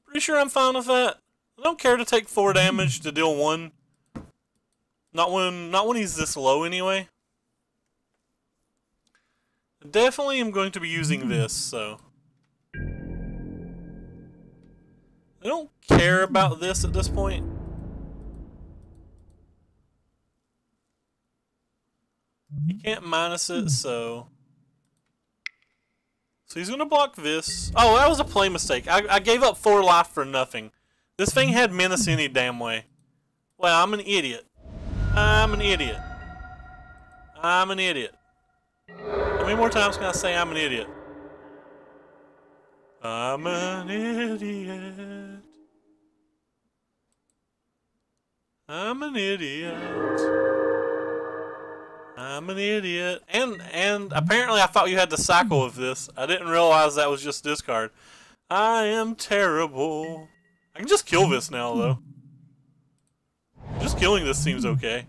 Pretty sure I'm fine with that. I don't care to take 4 damage to deal 1. Not when he's this low anyway. Definitely am going to be using this, so. I don't care about this at this point. He can't minus it, so. So he's going to block this. Oh, that was a play mistake. I gave up 4 life for nothing. This thing had menace any damn way. Well, I'm an idiot. I'm an idiot. I'm an idiot. How many more times can I say I'm an idiot? I'm an idiot. I'm an idiot. I'm an idiot. And apparently I thought you had to cycle with this. I didn't realize that was just discard. I am terrible. I can just kill this now, though. Just killing this seems okay.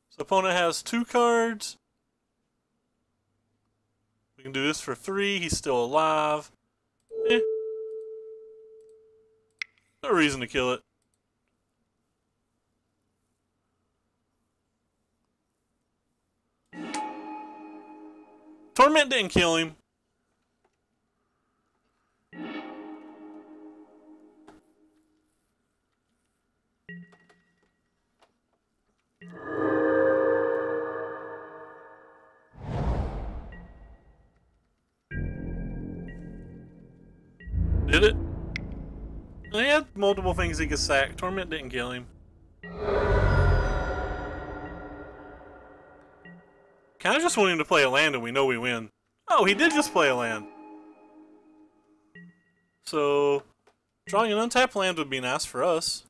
So opponent has 2 cards. We can do this for 3. He's still alive. No reason to kill it. Torment didn't kill him. Did it? He had multiple things he could sack. Torment didn't kill him. Kinda just want him to play a land and we know we win. Oh, he did just play a land. So, drawing an untapped land would be nice for us.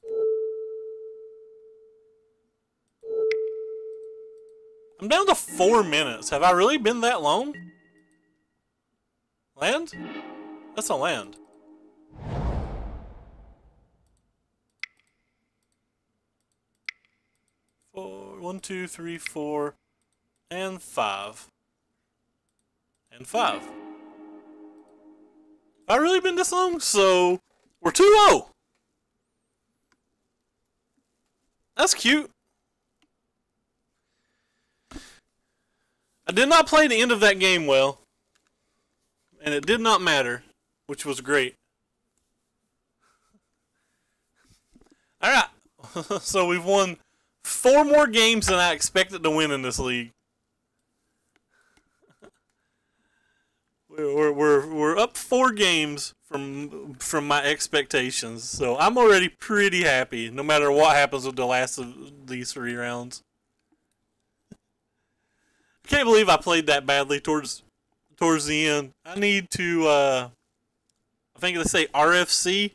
I'm down to 4 minutes. Have I really been that long? Land? That's a land. 1, 2, 3, 4, and 5. And 5. Have I really been this long? So, we're 2-0. That's cute. I did not play the end of that game well. And it did not matter, which was great. Alright. So we've won 4 more games than I expected to win in this league. We're up 4 games from my expectations, so I'm already pretty happy, no matter what happens with the last of these 3 rounds. I can't believe I played that badly towards the end. I need to, I think they say RFC.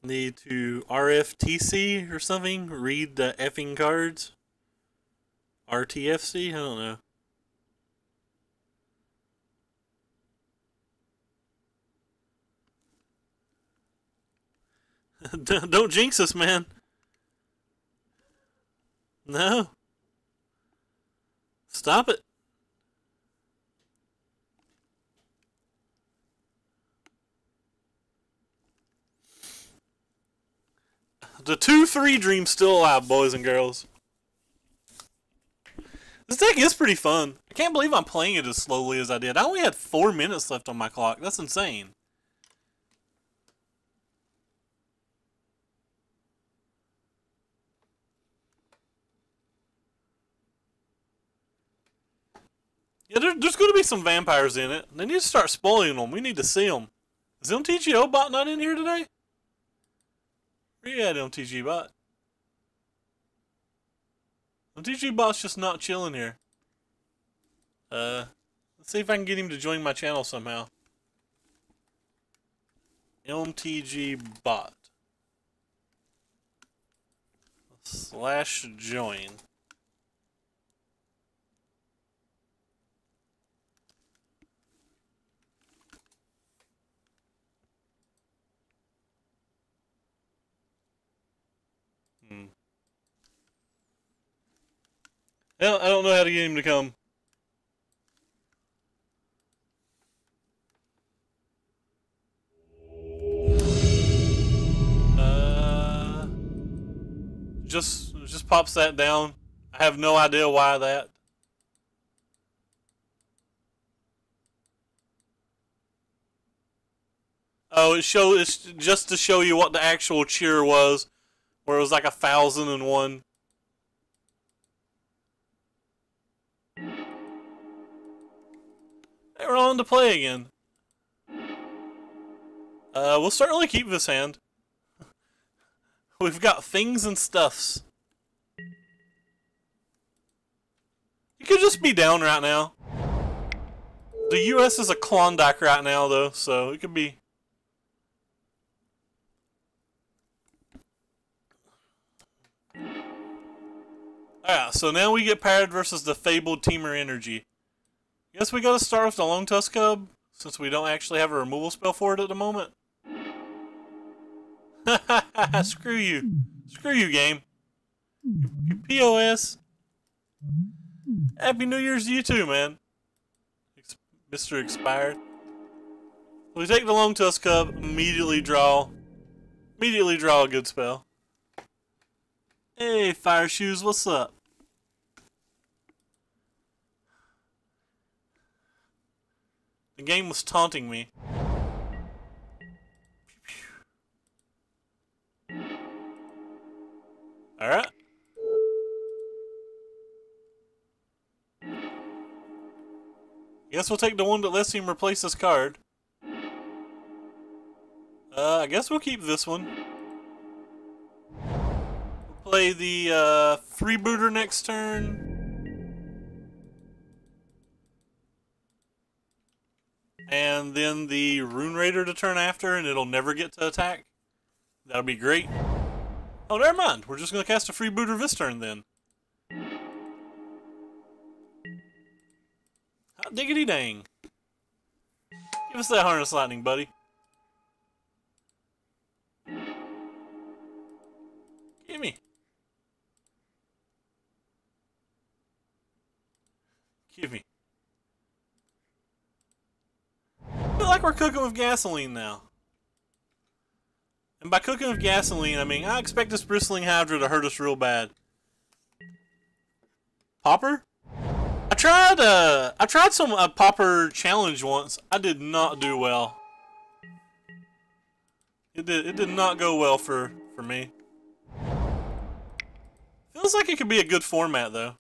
Need to RFTC or something? Read the effing cards? RTFC? I don't know. Don't jinx us, man. No. Stop it. The 2-3 dream's still alive, boys and girls. This deck is pretty fun. I can't believe I'm playing it as slowly as I did. I only had 4 minutes left on my clock. That's insane. Yeah, there's going to be some vampires in it. They need to start spoiling them. We need to see them. Is MTGO bot not in here today? Where you at, MTG bot? MTG bot's just not chilling here. Let's see if I can get him to join my channel somehow. MTG bot / join. I don't know how to get him to come. Just pops that down. I have no idea why that. Oh, it's just to show you what the actual cheer was, where it was like 1,001. Hey, we're on to play again. We'll certainly keep this hand. We've got things and stuffs. You could just be down right now. The US is a Klondike right now, though, so it could be. Alright, so now we get paired versus the Fabled Teamer Energy. Guess we gotta start with the Long Tusk Cub, since we don't actually have a removal spell for it at the moment. Screw you. Screw you, game. You POS. Happy New Year's to you too, man. Mr. Expired. We take the Long Tusk Cub, immediately draw a good spell. Hey, Fire Shoes, what's up? The game was taunting me. Alright. Guess we'll take the one that lets him replace this card. I guess we'll keep this one. We'll play the Freebooter next turn. And then the Rune Raider to turn after, and it'll never get to attack. That'll be great. Oh, never mind. We're just going to cast a Freebooter this turn then. Hot diggity dang. Give us that Harness Lightning, buddy. Give me. Give me. I feel like we're cooking with gasoline now. And by cooking with gasoline, I mean I expect this Bristling Hydra to hurt us real bad. Popper? I tried some Popper challenge once. I did not do well. It did not go well for me. Feels like it could be a good format though.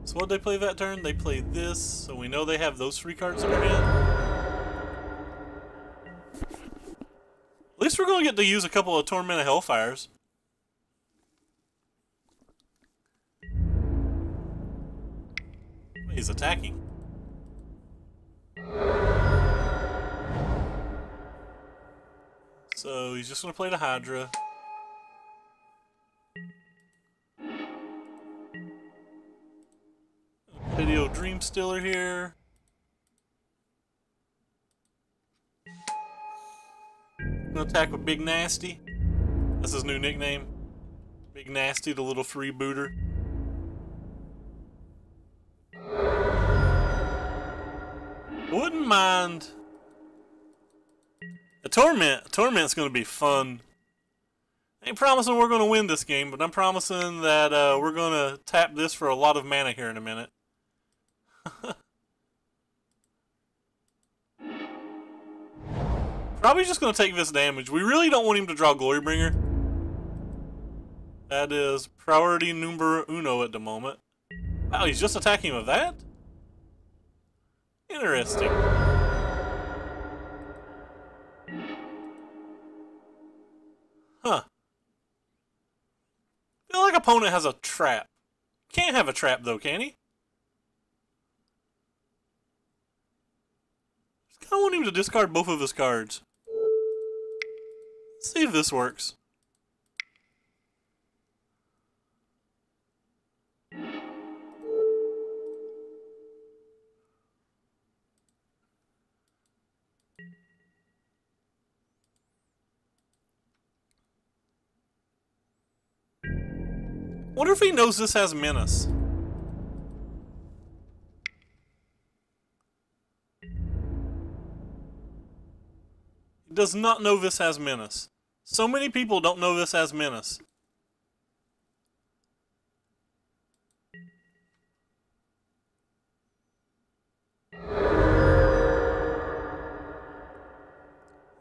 So what'd they play that turn? They played this, so we know they have those 3 cards in their hand. At least we're going to get to use a couple of Torment of Hailfires. He's attacking. he's just gonna play the Hydra. Video Dream Stiller here. Gonna attack with Big Nasty. That's his new nickname. Big Nasty, the little freebooter. Wouldn't mind a Torment. Torment's gonna be fun. Ain't promising we're gonna win this game, but I'm promising that we're gonna tap this for a lot of mana here in a minute. Probably just gonna take this damage. We really don't want him to draw Glorybringer. That is priority numero uno at the moment. Wow, he's just attacking with that? Interesting. Huh. I feel like opponent has a trap. Can't have a trap though, can he? Just kinda want him to discard both of his cards. Let's see if this works. Wonder if he knows this has Menace. He does not know this has Menace. So many people don't know this has Menace.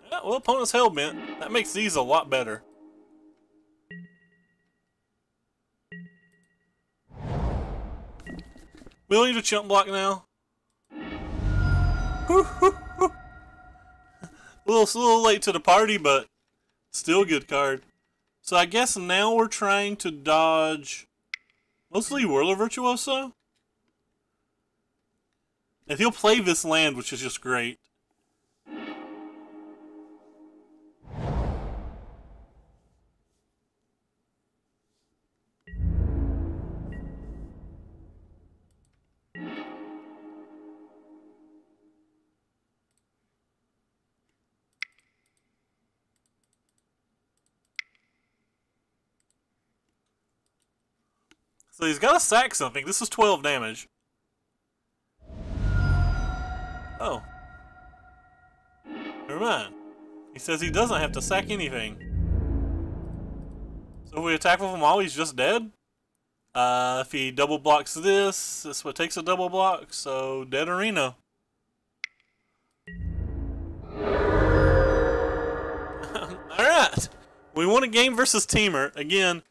Yeah, well, opponent's Hellbent. That makes these a lot better. We don't need a chump block now. A little late to the party, but still good card. So I guess now we're trying to dodge mostly Whirler Virtuoso. And he'll play this land, which is just great. So he's got to sack something. This is 12 damage. Oh. Never mind. He says he doesn't have to sack anything. So if we attack with him while he's just dead? If he double blocks this, this what takes a double block, so dead arena. Alright. We won a game versus Teamer. Again,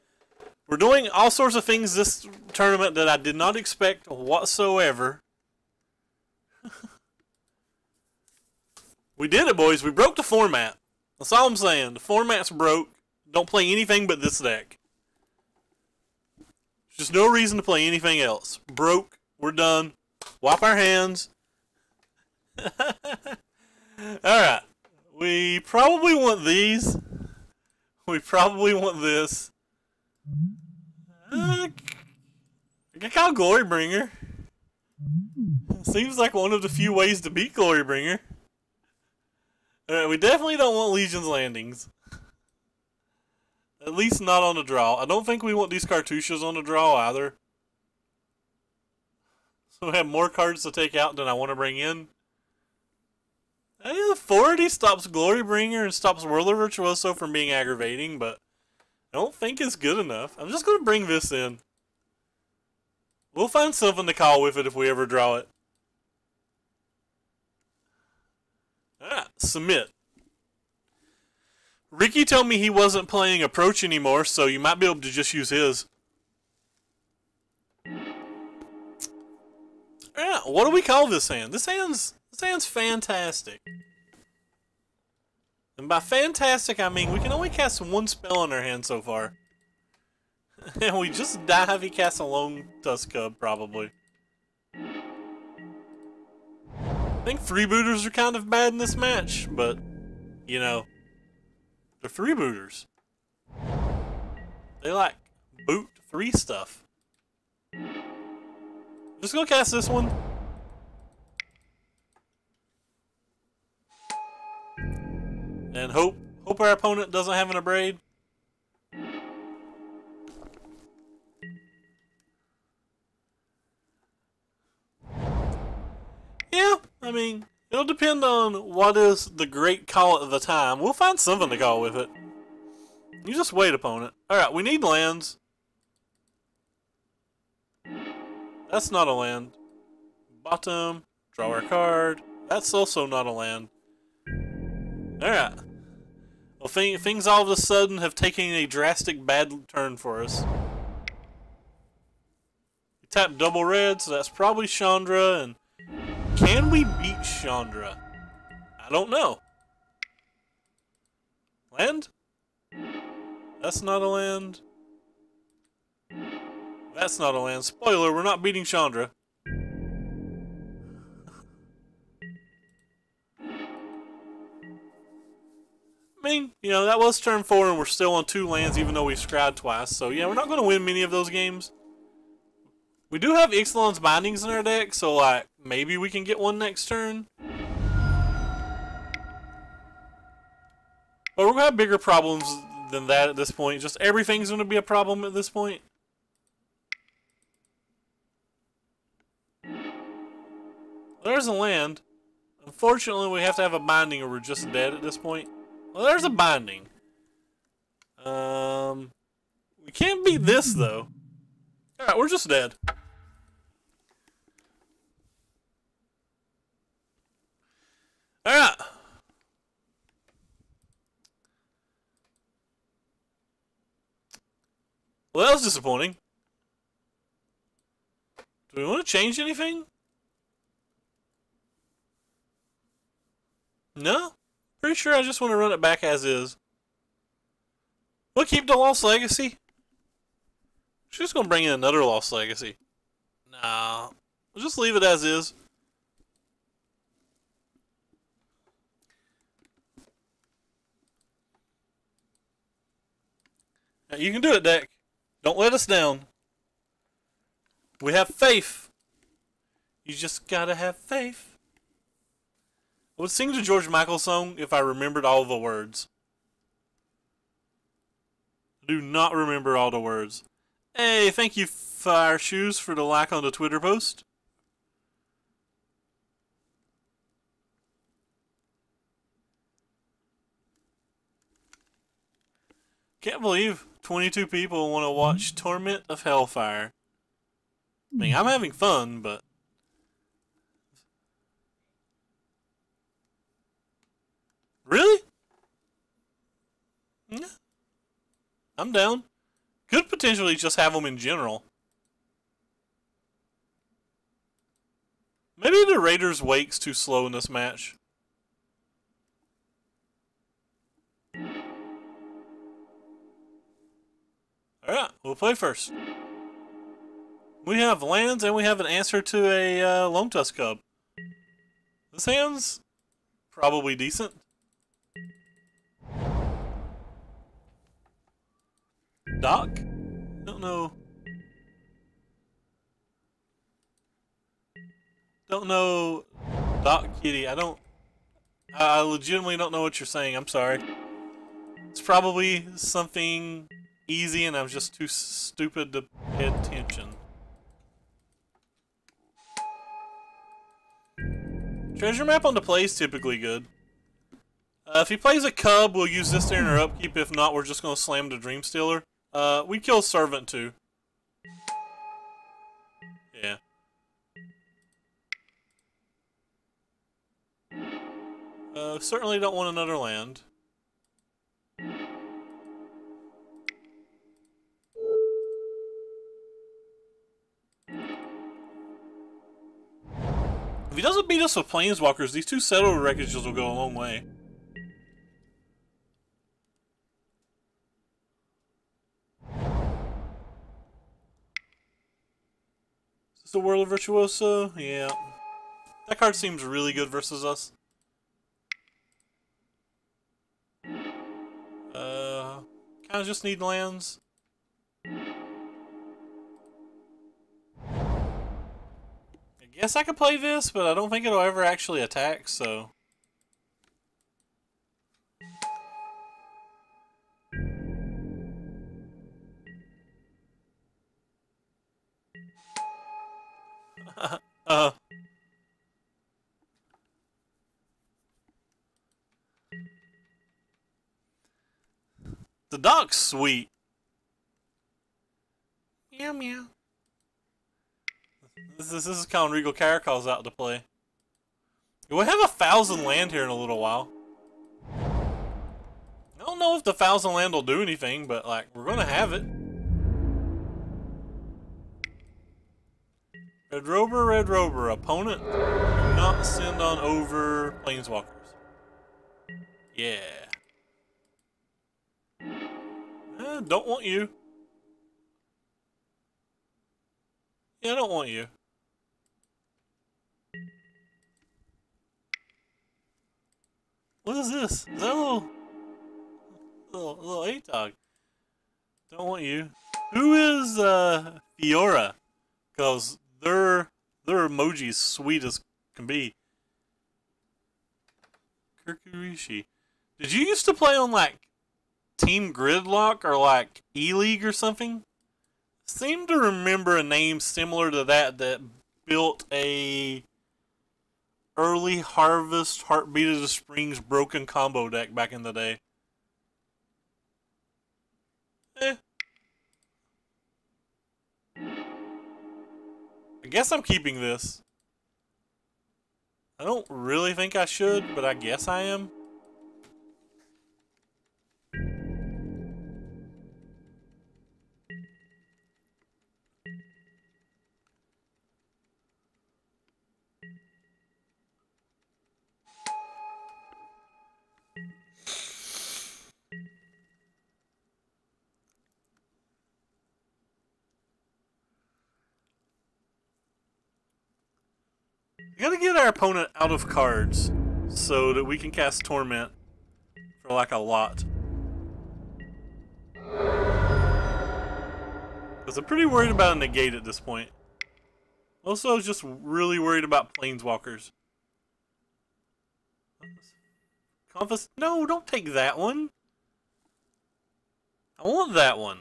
we're doing all sorts of things this tournament that I did not expect whatsoever. We did it, boys. We broke the format. That's all I'm saying. The format's broke. Don't play anything but this deck. There's just no reason to play anything else. Broke. We're done. Wipe our hands. Alright. We probably want these. We probably want this. I call Glorybringer. Seems like one of the few ways to beat Glorybringer. We definitely don't want Legion's Landings. At least not on the draw. I don't think we want these cartouches on the draw either. So we have more cards to take out than I want to bring in. 40 stops Glorybringer and stops Whirler Virtuoso from being aggravating, but I don't think it's good enough. I'm just going to bring this in. We'll find something to call with it if we ever draw it. Alright, submit. Ricky told me he wasn't playing Approach anymore, so you might be able to just use his. Alright, what do we call this hand? This hand's fantastic. And by fantastic, I mean we can only cast one spell in our hand so far. And we just die if he casts a Lone Tusk Cub, probably. I think freebooters are kind of bad in this match, but, you know, They're freebooters. They like boot 3 stuff. Just gonna cast this one. And hope our opponent doesn't have an abrade. Yeah, I mean, it'll depend on what is the great call at the time. We'll find something to call with it. You just wait, opponent. Alright, we need lands. That's not a land. Bottom. Draw our card. That's also not a land. Alright. Well, things all of a sudden have taken a drastic bad turn for us. We tap double red, so that's probably Chandra. And can we beat Chandra? I don't know. Land? That's not a land. That's not a land. Spoiler, we're not beating Chandra. I mean, you know, that was turn 4 and we're still on 2 lands even though we scryed twice. So yeah, we're not going to win many of those games. We do have Ixalan's Bindings in our deck, so like, maybe we can get one next turn. But we're going to have bigger problems than that at this point. Just everything's going to be a problem at this point. There's a land. Unfortunately, we have to have a binding or we're just dead at this point. Well, there's a binding. We can't beat this, though. Alright, we're just dead. Alright. Well, that was disappointing. Do we want to change anything? No? Pretty sure I just want to run it back as is. We'll keep the Lost Legacy. She's just going to bring in another Lost Legacy. Nah. We'll just leave it as is. Now, you can do it, deck. Don't let us down. We have faith. You just gotta have faith. I would sing the George Michael song if I remembered all the words. I do not remember all the words. Hey, thank you, Fire Shoes, for the like on the Twitter post. Can't believe 22 people want to watch Torment of Hailfire. I mean, I'm having fun, but... Really? Yeah. I'm down. Could potentially just have them in general. Maybe the Raiders' Wake's too slow in this match. Alright, we'll play first. We have lands and we have an answer to a Lone Tusk Cub. This hand's probably decent. Doc? Don't know. Don't know Doc Kitty. I legitimately don't know what you're saying. I'm sorry. It's probably something easy and I'm just too stupid to pay attention. Treasure map on the play is typically good. If he plays a Cub, we'll use this during our upkeep. If not, we're just going to slam the Dream Stealer. We kill Servant too. Yeah. Certainly don't want another land. If he doesn't beat us with Planeswalkers, these 2 Settled Wreckages will go a long way. Is this the World of Virtuoso? Yeah. That card seems really good versus us. kind of just need lands. I guess I could play this, but I don't think it'll ever actually attack, so... The dog's sweet. Meow meow. This is Count Regal Caracol's out to play. We'll have 1,000 land here in a little while. I don't know if the 1,000 land will do anything, but like we're gonna have it. Red Rover, opponent, do not send on over Planeswalkers. Yeah. Don't want you. Yeah, I don't want you. What is this? Is that a little ATOG? Don't want you. Who is Fiora? Because their emoji's sweet as can be. Kirkurishi. Did you used to play on like Team Gridlock or like E-League or something? Seem to remember a name similar to that built a early harvest Heartbeat of the Springs broken combo deck back in the day. I guess I'm keeping this. I don't really think I should, but I guess I am. We gotta get our opponent out of cards so that we can cast Torment for like a lot. Because I'm pretty worried about a negate at this point. Also, I was just really worried about Planeswalkers. No, don't take that one. I want that one.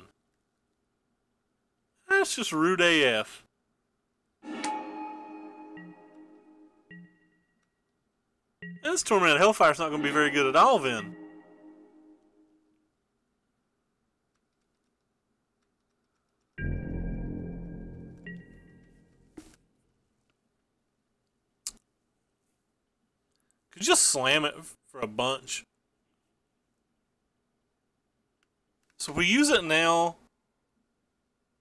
That's just rude AF. This Torment of Hailfire's not going to be very good at all then. Could just slam it for a bunch. So we use it now.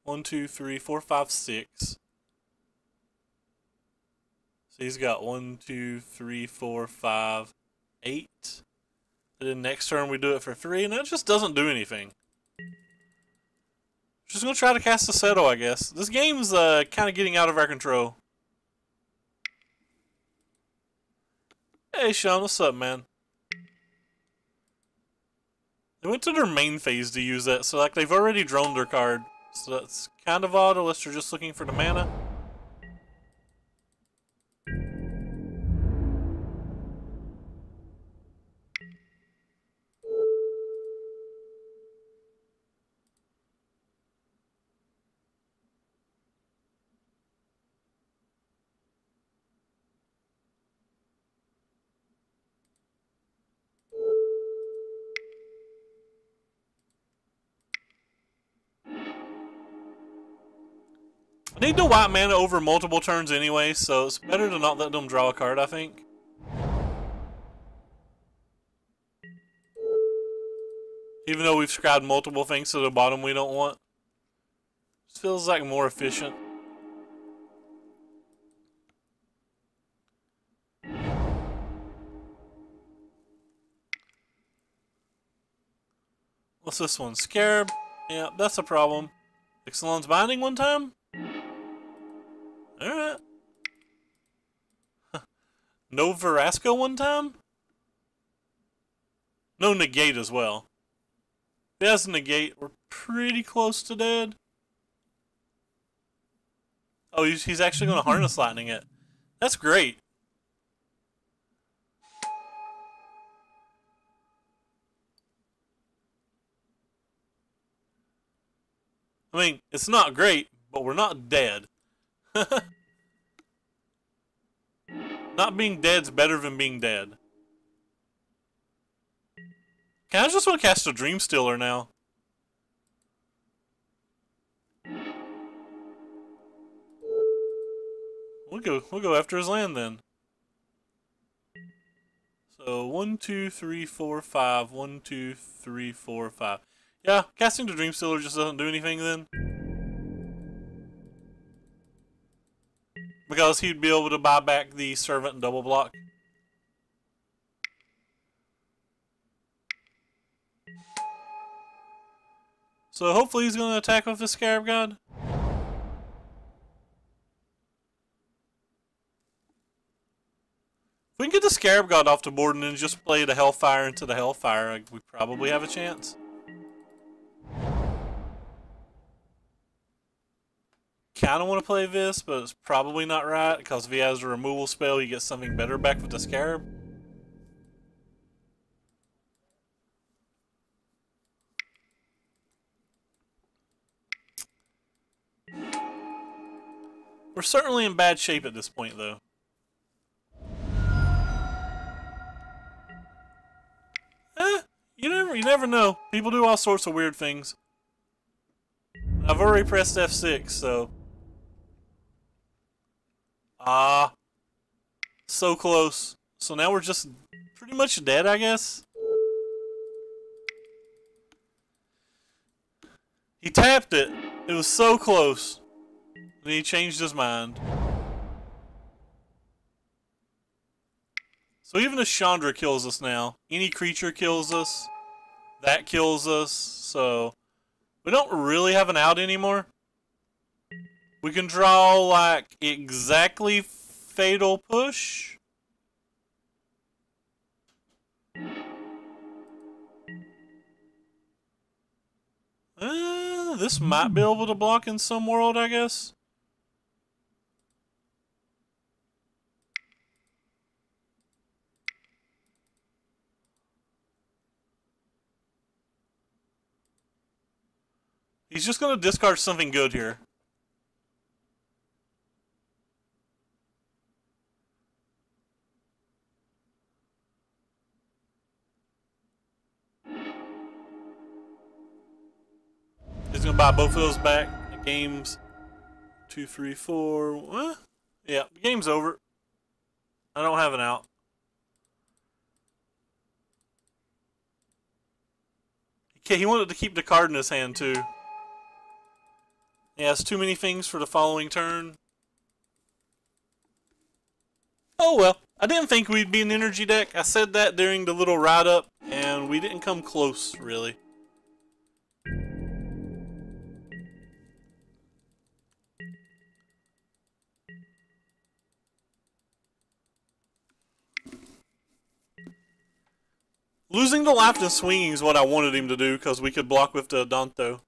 1, 2, 3, 4, 5, 6. So he's got 1, 2, 3, 4, 5, 8. And then next turn we do it for 3, and that just doesn't do anything. Just gonna try to cast a Settle, I guess. This game's kind of getting out of our control. Hey Sean, what's up, man? They went to their main phase to use that, so like they've already droned their card. So that's kind of odd unless they're just looking for the mana. I need the white mana over multiple turns anyway, so it's better to not let them draw a card, I think. Even though we've scribed multiple things to the bottom we don't want. This feels like more efficient. What's this one? Scarab? Yeah, that's a problem. Ixalan's Binding one time? Alright. No Verasco one time? No Negate as well. If he has a negate, we're pretty close to dead. Oh, he's actually going to harness lightning it. That's great. I mean, it's not great, but we're not dead. Not being dead's better than being dead. Can I just want to cast a Dream Stealer now? We'll go after his land then. So 1, 2, 3, 4, 5. 1, 2, 3, 4, 5. Yeah, casting the Dream Stealer just doesn't do anything then. Because he'd be able to buy back the Servant and double block. So hopefully he's going to attack with the Scarab God. If we can get the Scarab God off the board and then just play the Hailfire into the Hailfire, we probably have a chance. Kind of want to play this, but it's probably not right, because if he has a removal spell, he gets something better back with the Scarab. We're certainly in bad shape at this point, though. You never know. People do all sorts of weird things. I've already pressed F6, so... so close. So now we're just pretty much dead, I guess. He tapped it. It was so close. And he changed his mind. So even if Chandra kills us now, any creature kills us, that kills us, so we don't really have an out anymore. We can draw, like, exactly Fatal Push. This might be able to block in some world, I guess. He's just going to discard something good here. He's going to buy both of those back. The game's 2, 3, 4. Yeah, the game's over. I don't have an out. Okay, he wanted to keep the card in his hand, too. He has too many things for the following turn. Oh well, I didn't think we'd be an energy deck. I said that during the little write-up, and we didn't come close, really. Losing the life and swinging is what I wanted him to do, because we could block with the Danto.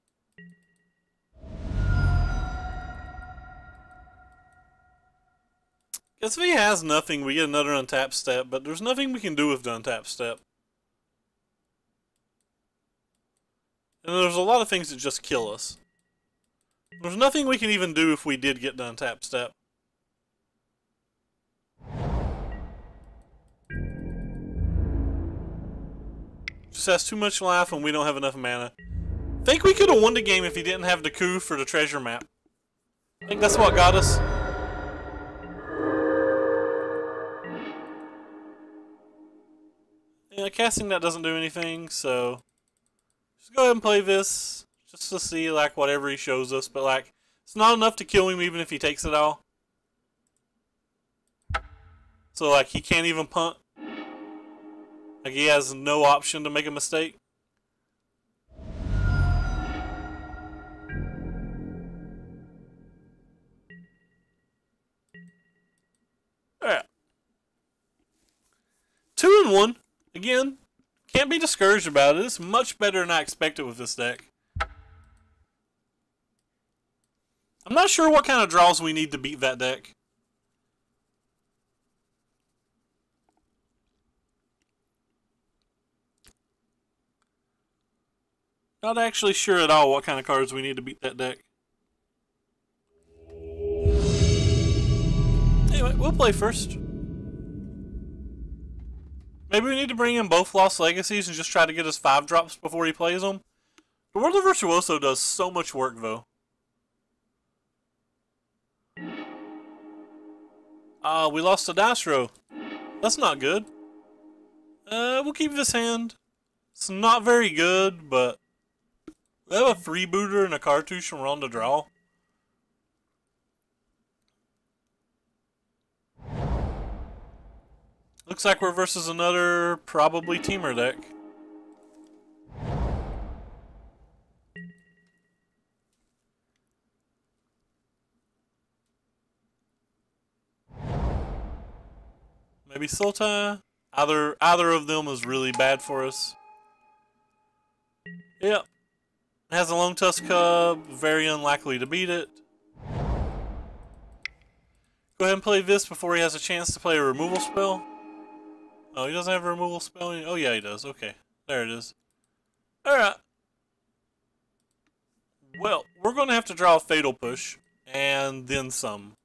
Guess if he has nothing, we get another untap step, but there's nothing we can do with the untap step. And there's a lot of things that just kill us. There's nothing we can even do if we did get the untap step. Just has too much life and we don't have enough mana. I think we could have won the game if he didn't have the coup for the treasure map. I think that's what got us. Yeah, casting that doesn't do anything, so just go ahead and play this just to see like whatever he shows us, but like it's not enough to kill him even if he takes it all. So like he can't even punt. Like he has no option to make a mistake. Alright. 2-1. Again, Can't be discouraged about it. It's much better than I expected with this deck. I'm not sure what kind of draws we need to beat that deck. Not actually sure at all what kind of cards we need to beat that deck. Anyway, we'll play first. Maybe we need to bring in both Lost Legacies and just try to get us 5 drops before he plays them. The World of Virtuoso does so much work, though. We lost a dice row. That's not good. We'll keep this hand. It's not very good, but we have a freebooter and a cartouche and we're on the draw. Looks like we're versus another probably teamer deck. Maybe Sultai. Either of them is really bad for us. Yep. Has a Lone Tusk Cub. Very unlikely to beat it. Go ahead and play this before he has a chance to play a removal spell. Oh, he doesn't have a removal spell? Oh, yeah, he does. Okay. There it is. Alright. Well, we're going to have to draw a Fatal Push. And then some.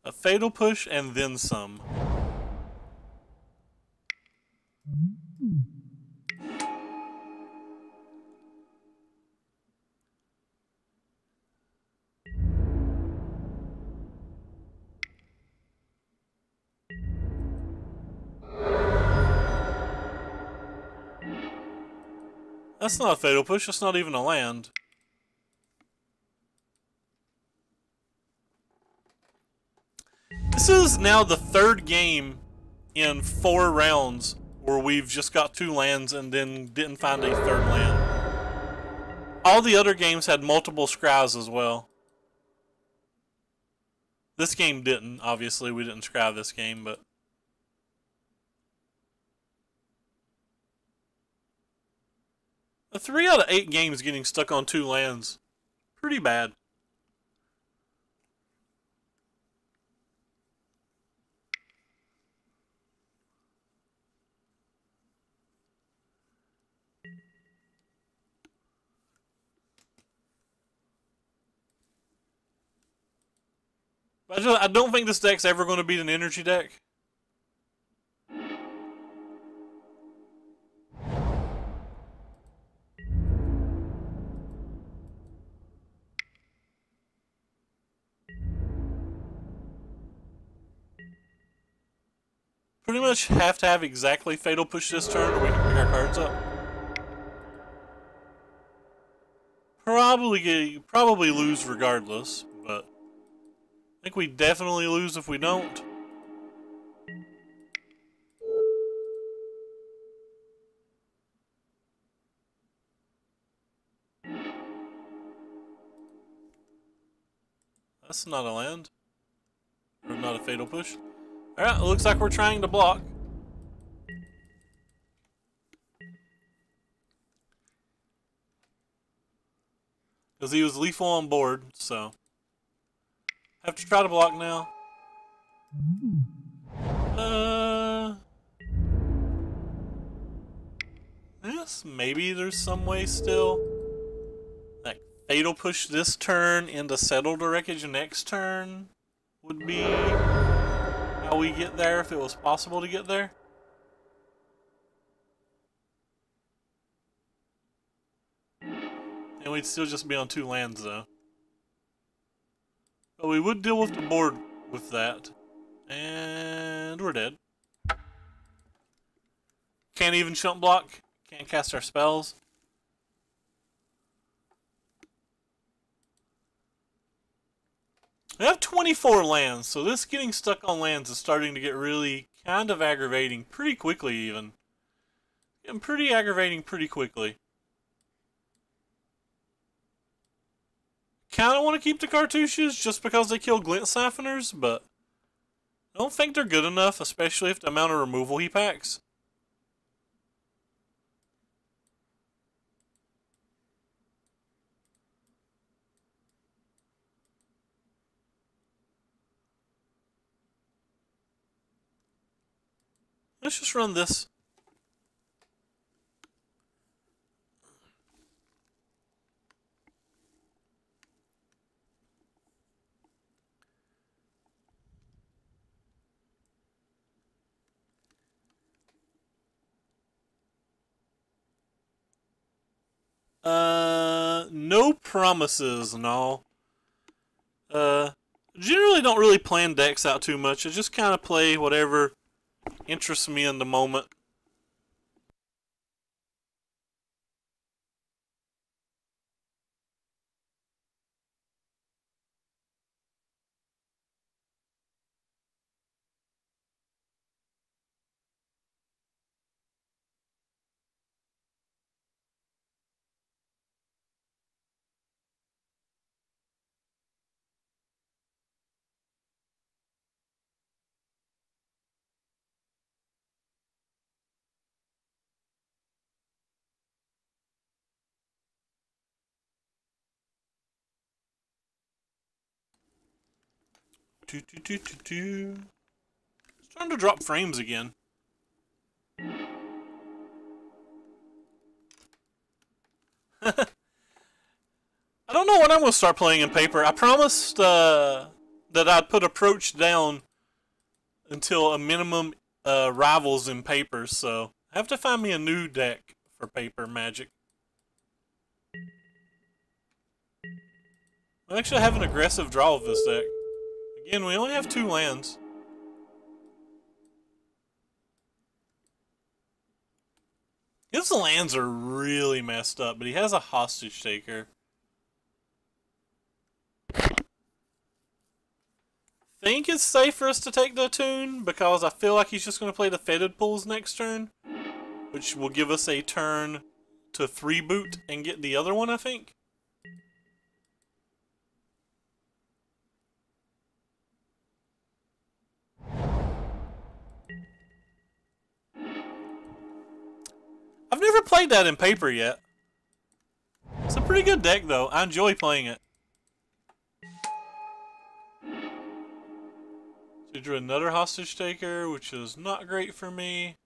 A Fatal Push and then some. That's not a Fatal Push, that's not even a land. This is now the 3rd game in 4 rounds where we've just got 2 lands and then didn't find a 3rd land. All the other games had multiple scries as well. This game didn't, obviously. We didn't scry this game, but... A 3 out of 8 games getting stuck on 2 lands. Pretty bad. I don't think this deck's ever going to beat an energy deck. Pretty much have to have exactly Fatal Push this turn or we can pick our cards up. Probably lose regardless, but I think we definitely lose if we don't. That's not a land. Or not a Fatal Push. Alright, it looks like we're trying to block. Because he was lethal on board, so... Have to try to block now. Yes, maybe there's some way still. Like, Fatal Push this turn into Settle to Wreckage next turn would be how we get there if it was possible to get there. And we'd still just be on 2 lands though. But we would deal with the board with that. And we're dead. Can't even chump block. Can't cast our spells. We have 24 lands, so this getting stuck on lands is starting to get really kind of aggravating pretty quickly even. Getting pretty aggravating pretty quickly. kind of want to keep the cartouches just because they kill glint siphoners, but I don't think they're good enough, especially if the amount of removal he packs. Let's just run this. No promises, no. Generally don't really plan decks out too much. I just kind of play whatever interests me in the moment. It's starting to drop frames again. I don't know what I'm going to start playing in paper. I promised that I'd put approach down until a minimum rivals in paper, so I have to find me a new deck for paper Magic. I actually have an aggressive draw of this deck. Again, we only have 2 lands. His lands are really messed up, but he has a hostage taker. I think it's safe for us to take the tune because I feel like he's just going to play the Fetid Pools next turn, which will give us a turn to freeboot and get the other one, I think. I've never played that in paper yet. It's a pretty good deck, though. I enjoy playing it. So he drew another hostage taker, which is not great for me.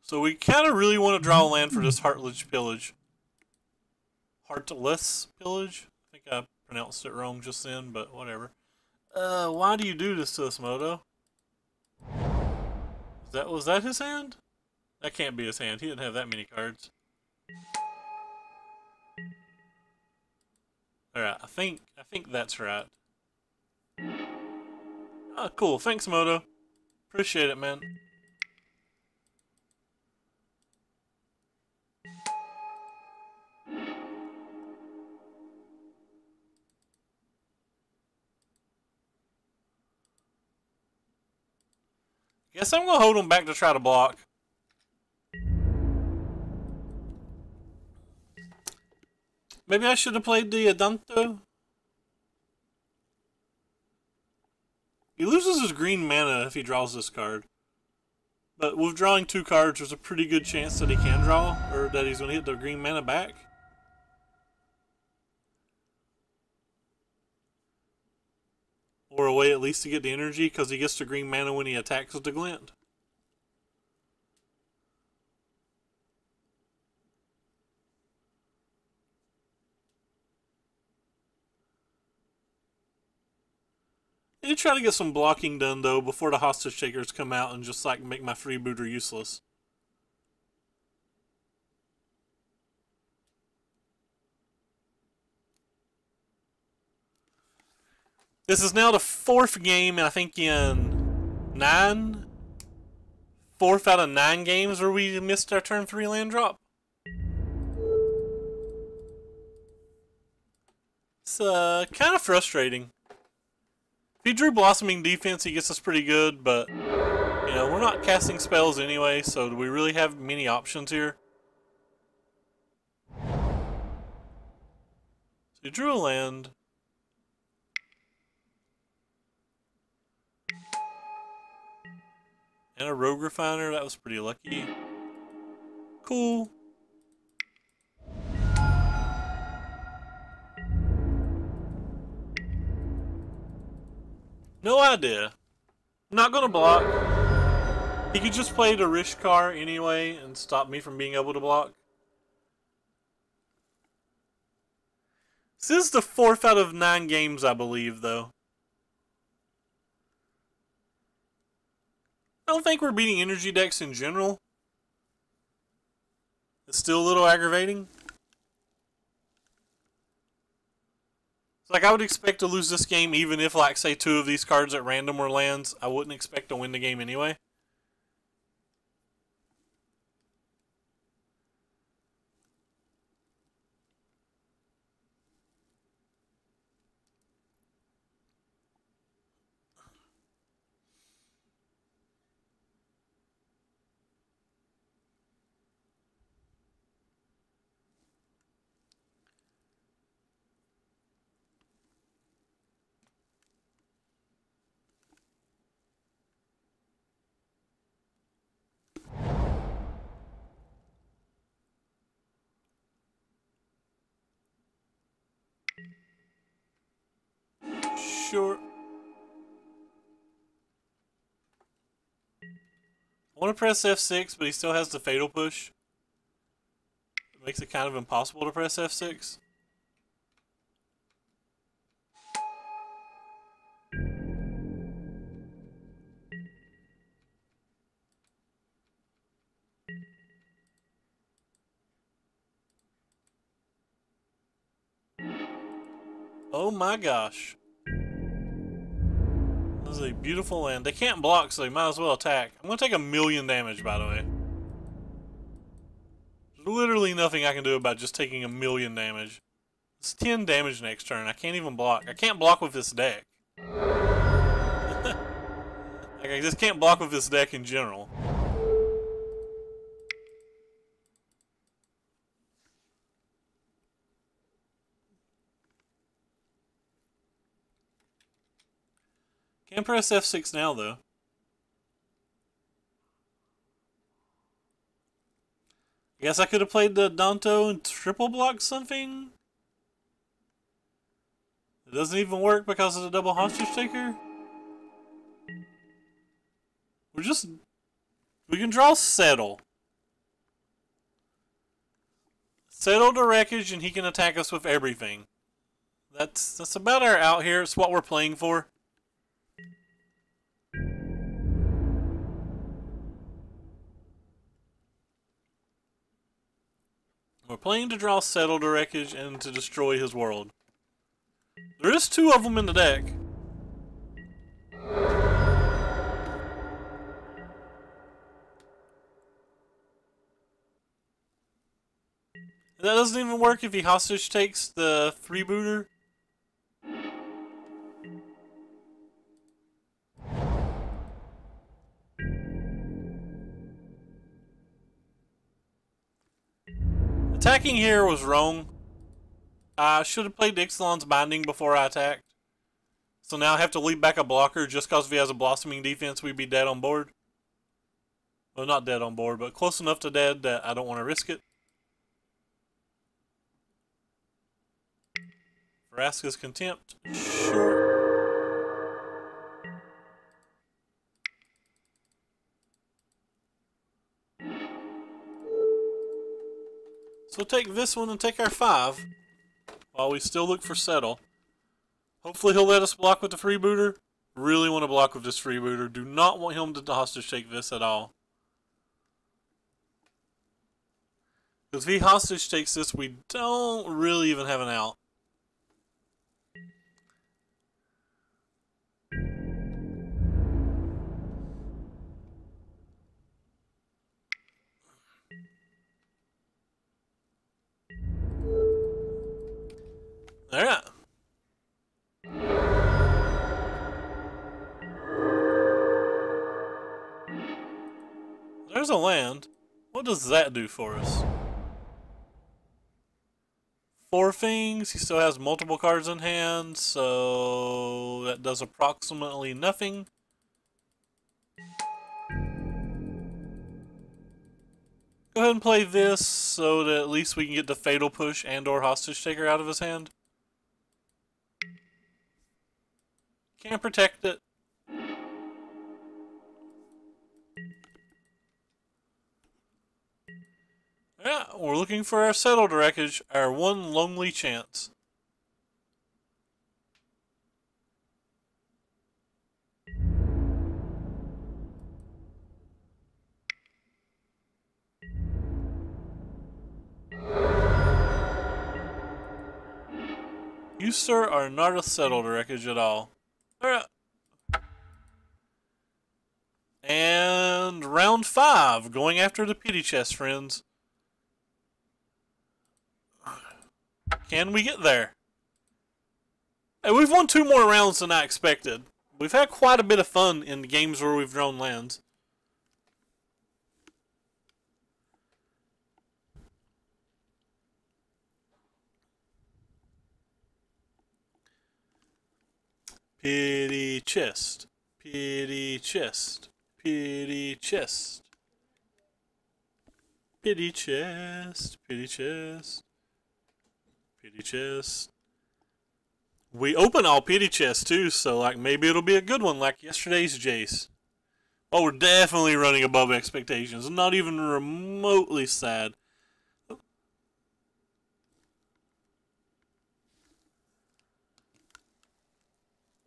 So we kind of really want to draw a land for this Heartless Pillage. Heartless Pillage? I think I pronounced it wrong just then, but whatever. Why do you do this to us, Moto? Was that his hand? That can't be his hand. He didn't have that many cards. Alright, I think that's right. Oh, cool. Thanks, Moto. Appreciate it, man. Guess I'm gonna hold him back to try to block. Maybe I should have played the Adanto. He loses his green mana if he draws this card. But with drawing 2 cards, there's a pretty good chance that he can draw, or that he's gonna hit the green mana back. Or a way at least to get the energy, because he gets the green mana when he attacks with the glint. I need to try to get some blocking done, though, before the hostage takers come out and just, like, make my freebooter useless. This is now the 4th game, and I think in 9? 4th out of 9 games where we missed our turn 3 land drop. It's kind of frustrating. If he drew Blossoming Defense, he gets us pretty good, but You know, we're not casting spells anyway, so do we really have many options here? So you drew a land. And a rogue refiner, that was pretty lucky. Cool. No idea. I'm not gonna block. He could just play the Rishkar anyway and stop me from being able to block. This is the 4th out of 9 games, I believe, though. I don't think we're beating energy decks in general. It's still a little aggravating. It's like I would expect to lose this game even if, like, say 2 of these cards at random were lands. I wouldn't expect to win the game anyway. Sure. I want to press F6, but he still has the Fatal Push. It makes it kind of impossible to press F6. Oh my gosh. This is a beautiful land. They can't block, so they might as well attack. I'm going to take 1,000,000 damage, by the way. There's literally nothing I can do about just taking 1,000,000 damage. It's 10 damage next turn. I can't even block. I can't block with this deck. Like, I just can't block with this deck in general. Can't press F6 now, though. I guess I could have played the Danto and triple block something. It doesn't even work because of the double hostage taker. We can draw Settle. Settle the wreckage and he can attack us with everything. That's about our out here. It's what we're playing for. We're playing to draw Settle the wreckage and to destroy his world. There is 2 of them in the deck. That doesn't even work if he hostage takes the freebooter. Attacking here was wrong. I should have played Ixalan's Binding before I attacked. So now I have to leave back a blocker just because if he has a Blossoming Defense, we'd be dead on board. Well, not dead on board, but close enough to dead that I don't want to risk it. Vraska's Contempt. Sure. So we'll take this one and take our 5 while we still look for Settle. Hopefully he'll let us block with the freebooter. Really want to block with this freebooter. Do not want him to hostage take this at all. Because if he hostage takes this, we don't really even have an out. Alright. there's a land. What does that do for us? 4 things. He still has multiple cards in hand, so that does approximately nothing. Go ahead and play this so that at least we can get the Fatal Push and or Hostage Taker out of his hand. Can't protect it. Yeah, we're looking for our Settled Wreckage, our one lonely chance. You, sir, are not a Settled Wreckage at all. Alright. And round 5, going after the pity chest, friends. Can we get there? Hey, we've won 2 more rounds than I expected. We've had quite a bit of fun in the games where we've drawn lands. Pity chest, pity chest, pity chest, pity chest, pity chest, pity chest. We open all pity chests too, so like maybe it'll be a good one like yesterday's Jace. Oh, we're definitely running above expectations. Not even remotely sad.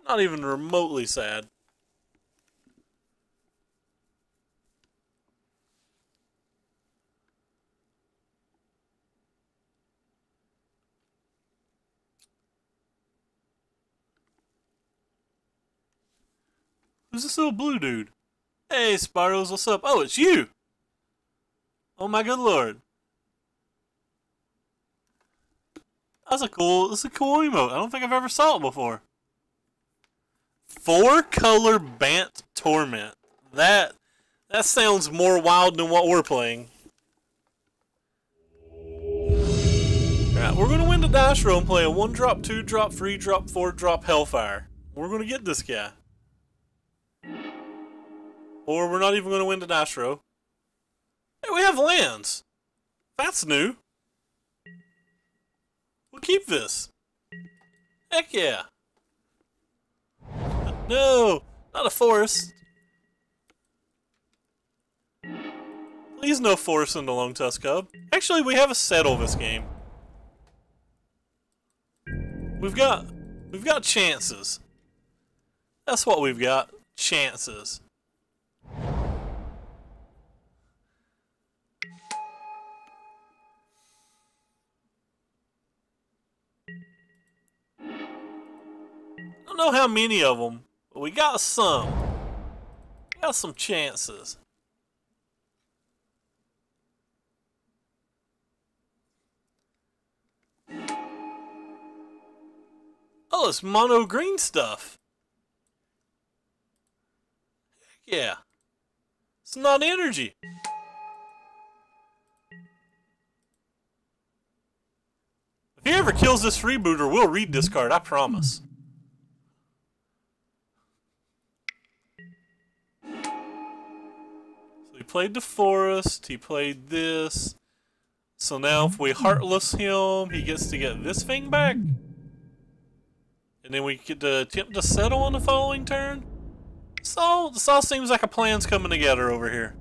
Not even remotely sad. Who's this little blue dude? Hey, Spirals, what's up? Oh, it's you! Oh my good lord. That's a cool emote. I don't think I've ever saw it before. 4-color Bant Torment. That sounds more wild than what we're playing. Alright, we're going to win the dice roll and play a 1-drop, 2-drop, 3-drop, 4-drop Hellfire. We're going to get this guy. Or we're not even going to win the dice roll. Hey, we have lands. That's new. We'll keep this. Heck yeah. No, not a forest. Please no forest in the Lone Tusk Cub. Actually, we have a settle this game. We've got chances. That's what we've got. Chances. I don't know how many of them, but we got some. We got some chances. Oh, it's mono green stuff. Heck yeah. It's not energy. If he ever kills this freebooter, we'll read this card, I promise. So he played the forest, he played this. So now if we Heartless him, he gets to get this thing back. And then we get to attempt to settle on the following turn. So this all seems like a plan's coming together over here.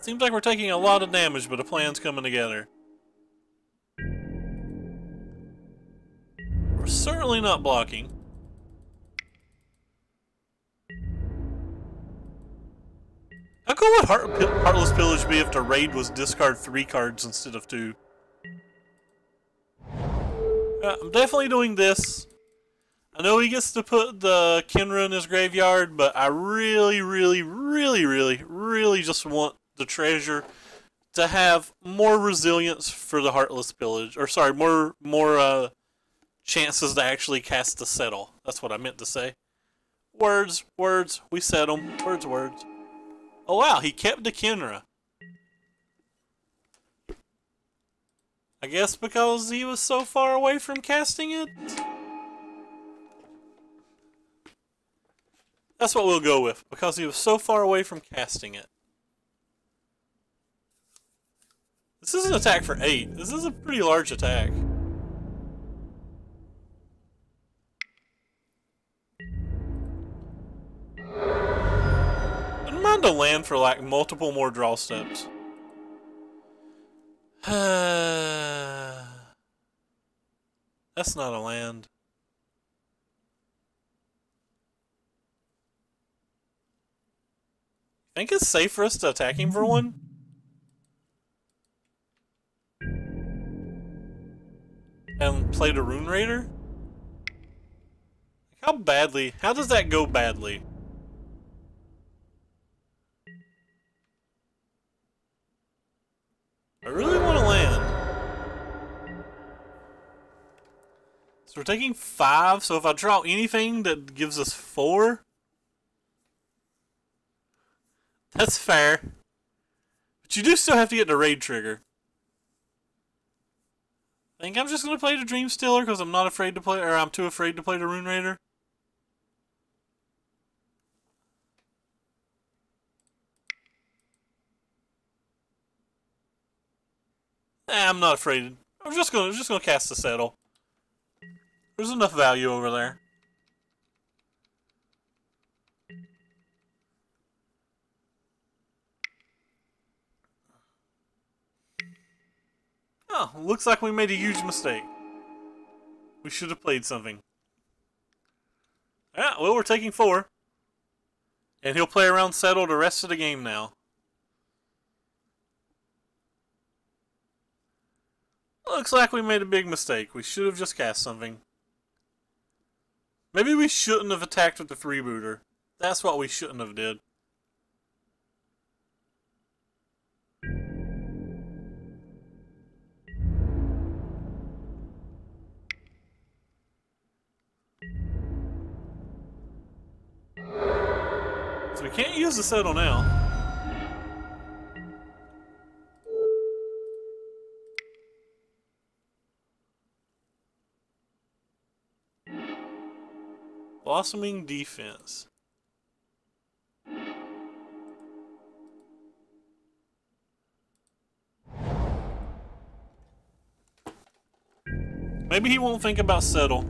Seems like we're taking a lot of damage, but a plan's coming together. We're certainly not blocking. How cool would Heartless Pillage be if the raid was discard 3 cards instead of 2? I'm definitely doing this. I know he gets to put the Kenra in his graveyard, but I really just want the treasure to have more resilience for the Heartless Pillage. Or sorry, more chances to actually cast the settle. That's what I meant to say. Words, words. We said them. Words, words. Oh wow, he kept the Kenra. I guess because he was so far away from casting it? That's what we'll go with, because he was so far away from casting it. This is an attack for 8. This is a pretty large attack. I don't mind a land for like multiple more draw steps. That's not a land. Think it's safe for us to attack him for one? And play the Rune Raider? How badly? How does that go badly? I really want to land. So we're taking 5, so if I draw anything that gives us 4... That's fair. But you do still have to get the raid trigger. I think I'm just going to play the Dream Stealer because I'm not afraid to play, or I'm too afraid to play the Rune Raider. I'm not afraid. I'm just gonna cast the Settle. There's enough value over there. Oh, looks like we made a huge mistake. We should have played something. Yeah, well, we're taking 4. And he'll play around Settle the rest of the game now. Looks like we made a big mistake. We should have just cast something. Maybe we shouldn't have attacked with the freebooter. That's what we shouldn't have did. So we can't use the Settle now. Blossoming Defense. Maybe he won't think about Settle.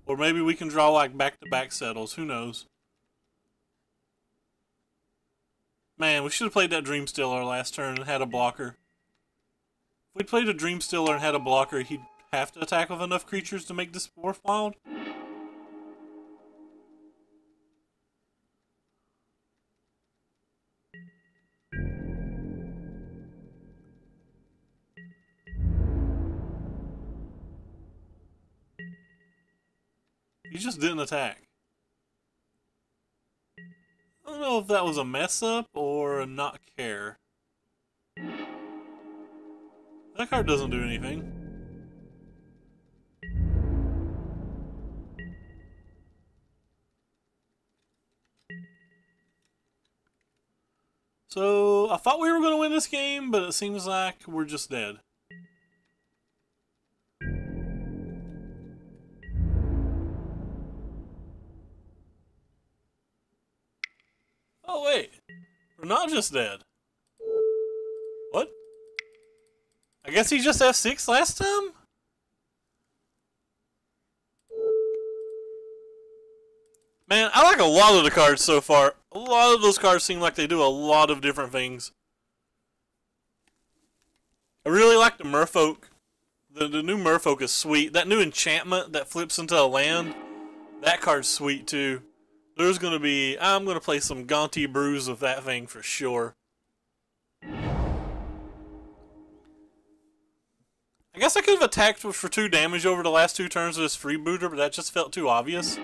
Or maybe we can draw like back-to-back Settles. Who knows? Man, we should have played that Dream Stealer last turn and had a blocker. If we played a Dream Stealer and had a blocker, he'd have to attack with enough creatures to make this worthwhile. He just didn't attack. I don't know if that was a mess up or a not care. That card doesn't do anything. So, I thought we were going to win this game, but it seems like we're just dead. Oh wait, we're not just dead. What? I guess he just F6 last time? Man, I like a lot of the cards so far. A lot of those cards seem like they do a lot of different things. I really like the Merfolk. The new Merfolk is sweet. That new enchantment that flips into a land, that card's sweet too. There's going to be... I'm going to play some Gaunty Brews with that thing for sure. I guess I could have attacked for 2 damage over the last 2 turns of this freebooter, but that just felt too obvious.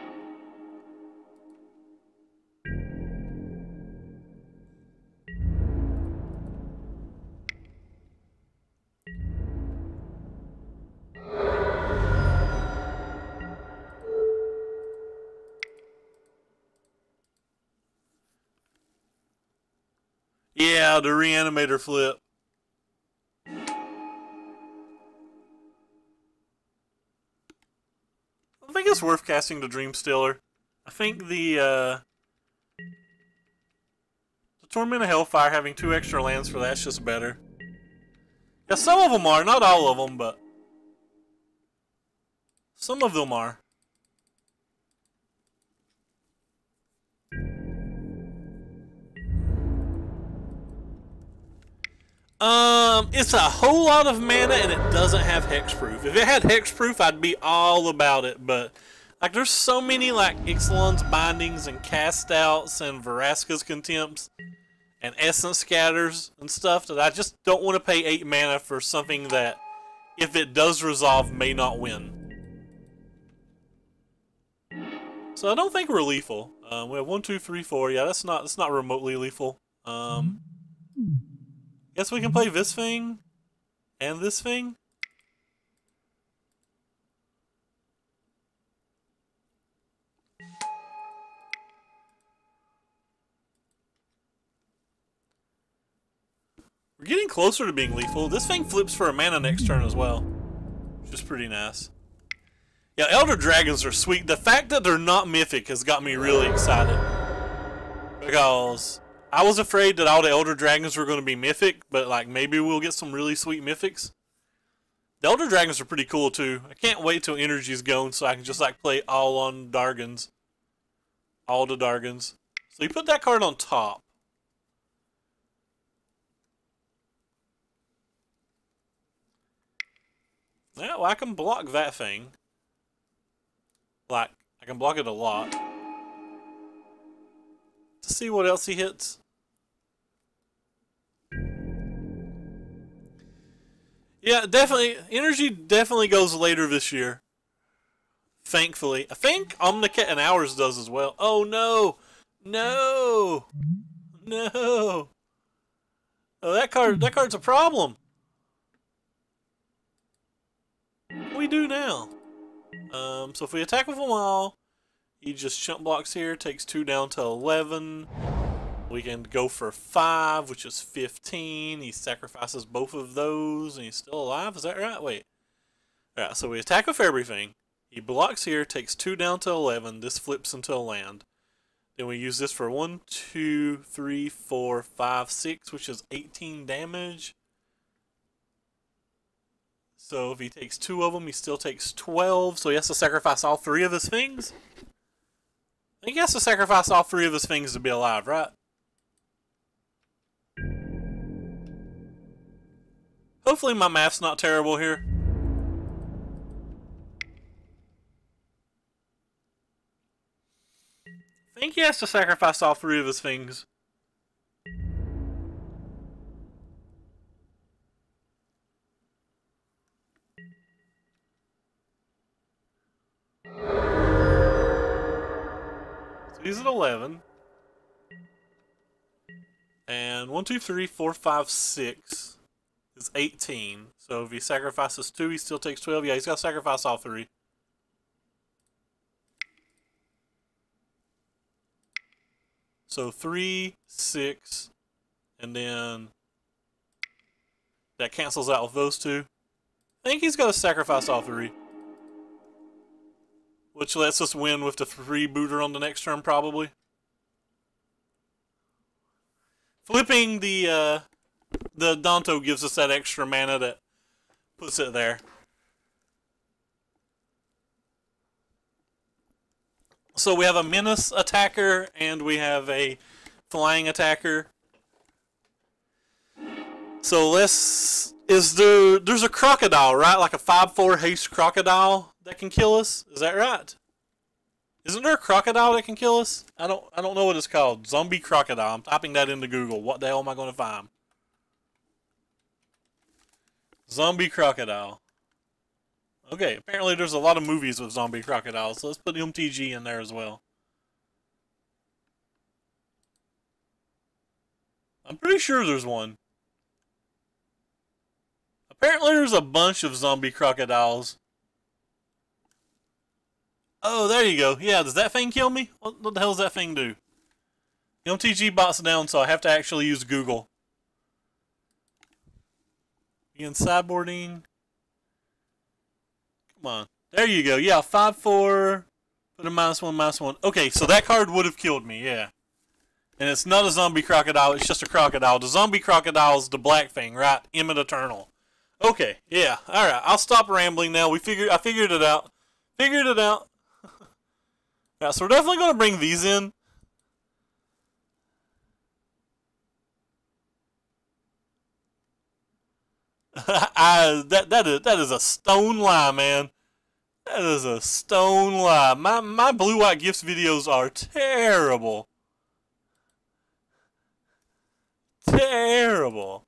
Yeah, the reanimator flip. I think it's worth casting the Dream Stealer. I think the Torment of Hailfire, having 2 extra lands for that's just better. Yeah, some of them are, not all of them, but some of them are. It's a whole lot of mana and it doesn't have hexproof. If it had hexproof, I'd be all about it, but like there's so many like Ixalan's Bindings and Cast Outs and Vraska's Contempts and Essence Scatters and stuff that I just don't want to pay 8 mana for something that, if it does resolve, may not win. So I don't think we're lethal. We have 1, 2, 3, 4. Yeah, that's not remotely lethal. Guess we can play this thing and this thing. We're getting closer to being lethal. This thing flips for a mana next turn as well, which is pretty nice. Yeah, Elder Dragons are sweet. The fact that they're not mythic has got me really excited, because I was afraid that all the Elder Dragons were going to be mythic, but like maybe we'll get some really sweet mythics. The Elder Dragons are pretty cool too. I can't wait till energy's going so I can just like play all on Dargans. All the Dargans. So you put that card on top. Yeah, well I can block that thing. Like, I can block it a lot. To see what else he hits. Yeah, definitely. Energy definitely goes later this year. Thankfully. I think Omnicat and Hours does as well. Oh no! No! No! Oh, that card's a problem. What do we do now? So if we attack with them all, he just chump blocks here, takes 2 down to 11. We can go for 5, which is 15. He sacrifices both of those, and he's still alive. Is that right? Wait. Alright, so we attack with everything. He blocks here, takes 2 down to 11. This flips into a land. Then we use this for 1, 2, 3, 4, 5, 6, which is 18 damage. So if he takes 2 of them, he still takes 12. So he has to sacrifice all 3 of his things? I think he has to sacrifice all 3 of his things to be alive, right? Hopefully my math's not terrible here. I think he has to sacrifice all 3 of his things. So he's at 11. And 1, 2, 3, 4, 5, 6 is 18. So if he sacrifices 2, he still takes 12. Yeah, he's got to sacrifice all 3. So 3, 6, and then that cancels out with those 2. I think he's got to sacrifice all 3. Which lets us win with the 3-booter on the next turn, probably. Flipping the Danto gives us that extra mana that puts it there. So we have a menace attacker and we have a flying attacker. So there's a crocodile, right? Like a 5/4 haste crocodile that can kill us. Is that right? Isn't there a crocodile that can kill us? I don't know what it's called. Zombie crocodile. I'm typing that into Google. What the hell am I going to find? Zombie crocodile. Okay, apparently there's a lot of movies with zombie crocodiles, so let's put MTG in there as well. I'm pretty sure there's one. Apparently there's a bunch of zombie crocodiles. Oh, there you go. Yeah, does that thing kill me? What the hell does that thing do? MTG bots down, so I have to actually use Google. Begin sideboarding. Come on. There you go. Yeah, 5/4. Put a -1/-1. Okay, so that card would have killed me, yeah. And it's not a zombie crocodile, it's just a crocodile. The zombie crocodile is the black thing, right? Emmett Eternal. Okay, yeah. Alright, I'll stop rambling now. I figured it out. Figured it out. Yeah, so we're definitely going to bring these in. That is a stone lie, man. That is a stone lie. My Blue White Gifts videos are terrible. Terrible.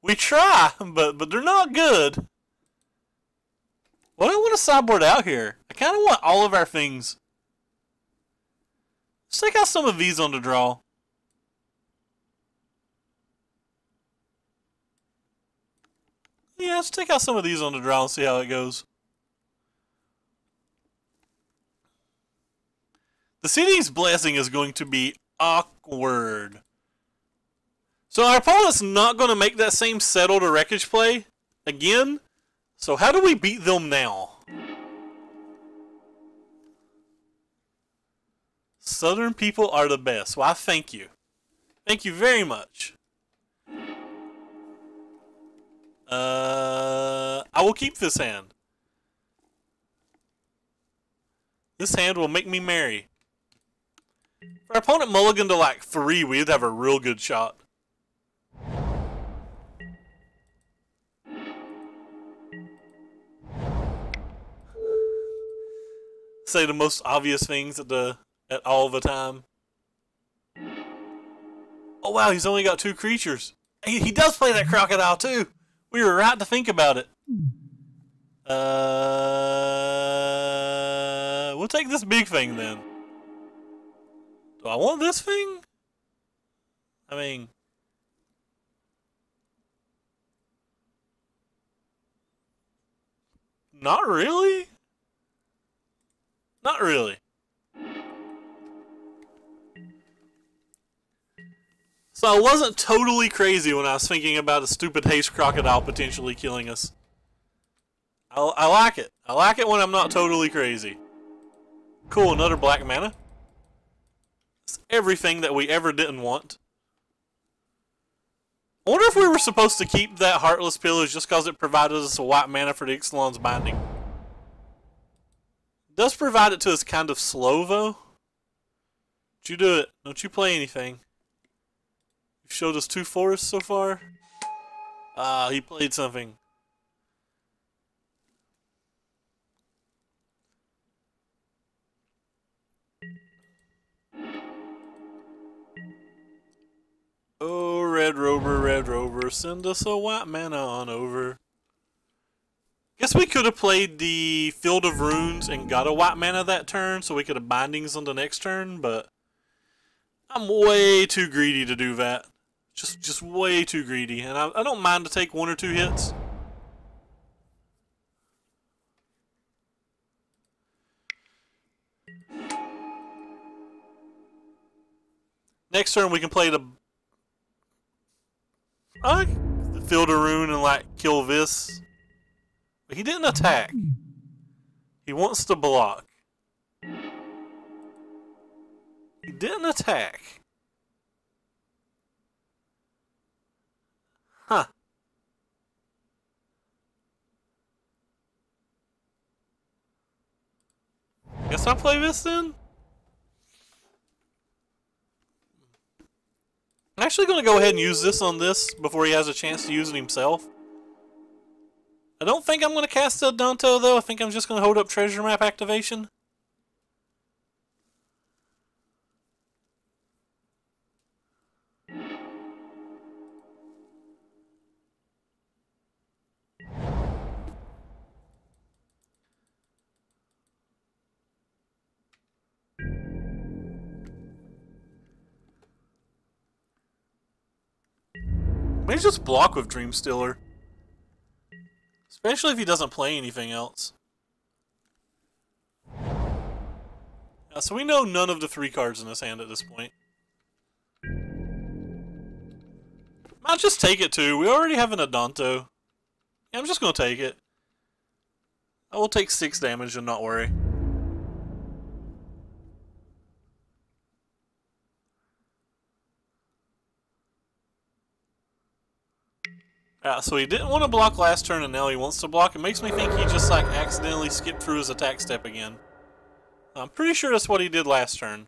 We try, but they're not good. What do I want to sideboard out here? I kind of want all of our things. Let's take out some of these on the draw. Yeah, let's take out some of these on the draw and see how it goes. The city's blessing is going to be awkward. So our opponent's not going to make that same settle to wreckage play again. So how do we beat them now? Southern people are the best. Well, I thank you. Thank you very much. I will keep this hand. This hand will make me merry. For our opponent mulligan to like 3, we'd have a real good shot. Say the most obvious things at all the time. Oh wow, he's only got 2 creatures. He does play that crocodile too. We were right to think about it. We'll take this big thing then. Do I want this thing? I mean... Not really? Not really. So I wasn't totally crazy when I was thinking about a stupid haste crocodile potentially killing us. I like it. I like it when I'm not totally crazy. Cool, another black mana. It's everything that we ever didn't want. I wonder if we were supposed to keep that Heartless Pillage just because it provided us a white mana for the Ixalan's Binding. It does provide it to us kind of slow, though. Don't you do it. Don't you play anything. You've showed us 2 forests so far. Ah, he played something. Oh, Red Rover, send us a white mana on over. Guess we could have played the Field of Runes and got a white mana that turn, so we could have bindings on the next turn, but I'm way too greedy to do that. Just way too greedy, and I don't mind to take 1 or 2 hits. Next turn we can play the Field of Rune and like kill this. But he didn't attack. He wants to block. He didn't attack. Huh. Guess I'll play this then? I'm actually going to go ahead and use this on this before he has a chance to use it himself. I don't think I'm going to cast El Danto though. I think I'm just going to hold up Treasure Map activation. Maybe just block with Dreamstealer. Especially if he doesn't play anything else. So we know none of the 3 cards in this hand at this point. I'll just take it too. We already have an Adonto. Yeah, I'm just gonna take it. I will take 6 damage and not worry. So he didn't want to block last turn and now he wants to block. It makes me think he just like accidentally skipped through his attack step again. I'm pretty sure that's what he did last turn.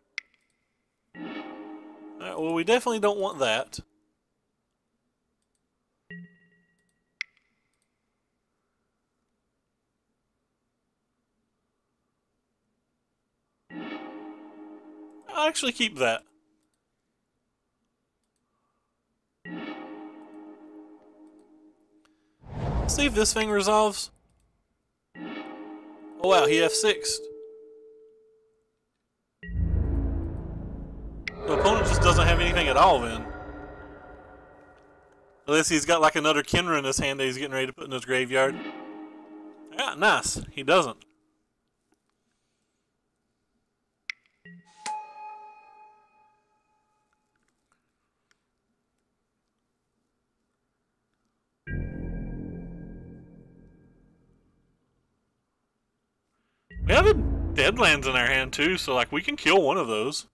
Alright, well we definitely don't want that. I'll actually keep that. Let's see if this thing resolves. Oh wow, he F6'd. The opponent just doesn't have anything at all then. Unless he's got like another Kenra in his hand that he's getting ready to put in his graveyard. Yeah, nice. He doesn't. We have a Deadlands in our hand too, so like we can kill one of those.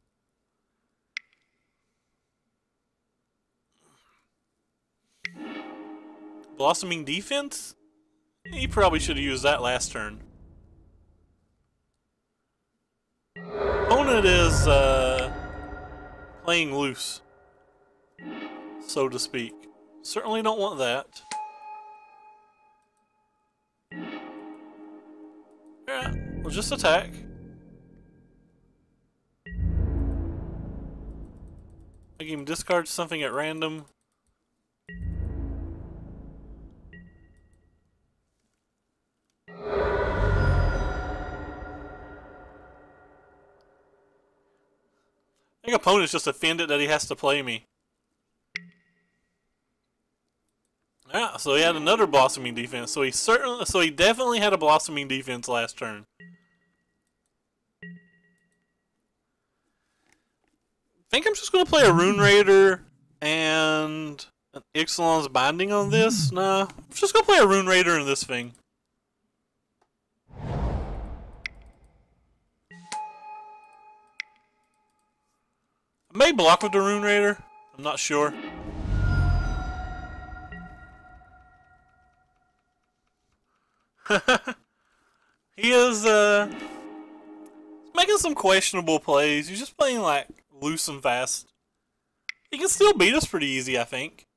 Blossoming Defense? He probably should have used that last turn. Opponent is playing loose, so to speak. Certainly don't want that. Yeah, we'll just attack. Make him discard something at random. I think opponent's just offended that he has to play me. Yeah, so he had another Blossoming Defense. So he definitely had a Blossoming Defense last turn. I think I'm just gonna play a Rune Raider and an Ixalan's Binding on this. Nah, I'm just gonna play a Rune Raider in this thing. I may block with the Rune Raider. I'm not sure. He is making some questionable plays. He's just playing like loose and fast. He can still beat us pretty easy, I think.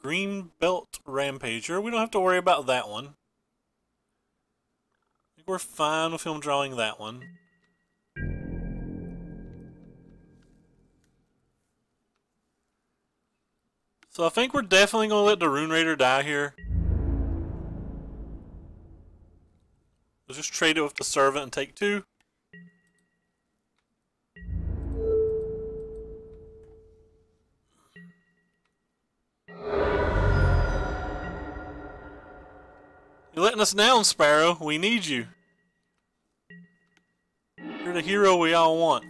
Green Belt Rampager. We don't have to worry about that one. I think we're fine with him drawing that one. So I think we're definitely going to let the Rune Raider die here. We'll just trade it with the Servant and take 2. You're letting us down, Sparrow. We need you. You're the hero we all want.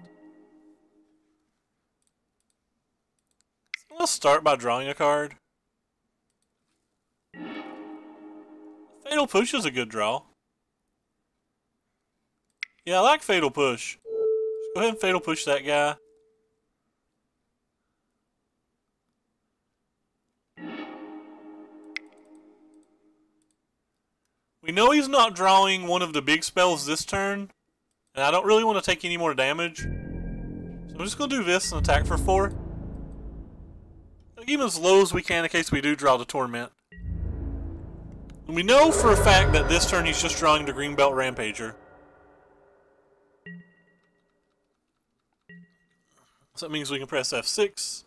I'll start by drawing a card. Fatal Push is a good draw. Yeah, I like Fatal Push. Just go ahead and Fatal Push that guy. We know he's not drawing one of the big spells this turn, and I don't really want to take any more damage. So I'm just going to do this and attack for 4. Even as low as we can in case we do draw the Torment. And we know for a fact that this turn he's just drawing the Green Belt Rampager. So that means we can press F6.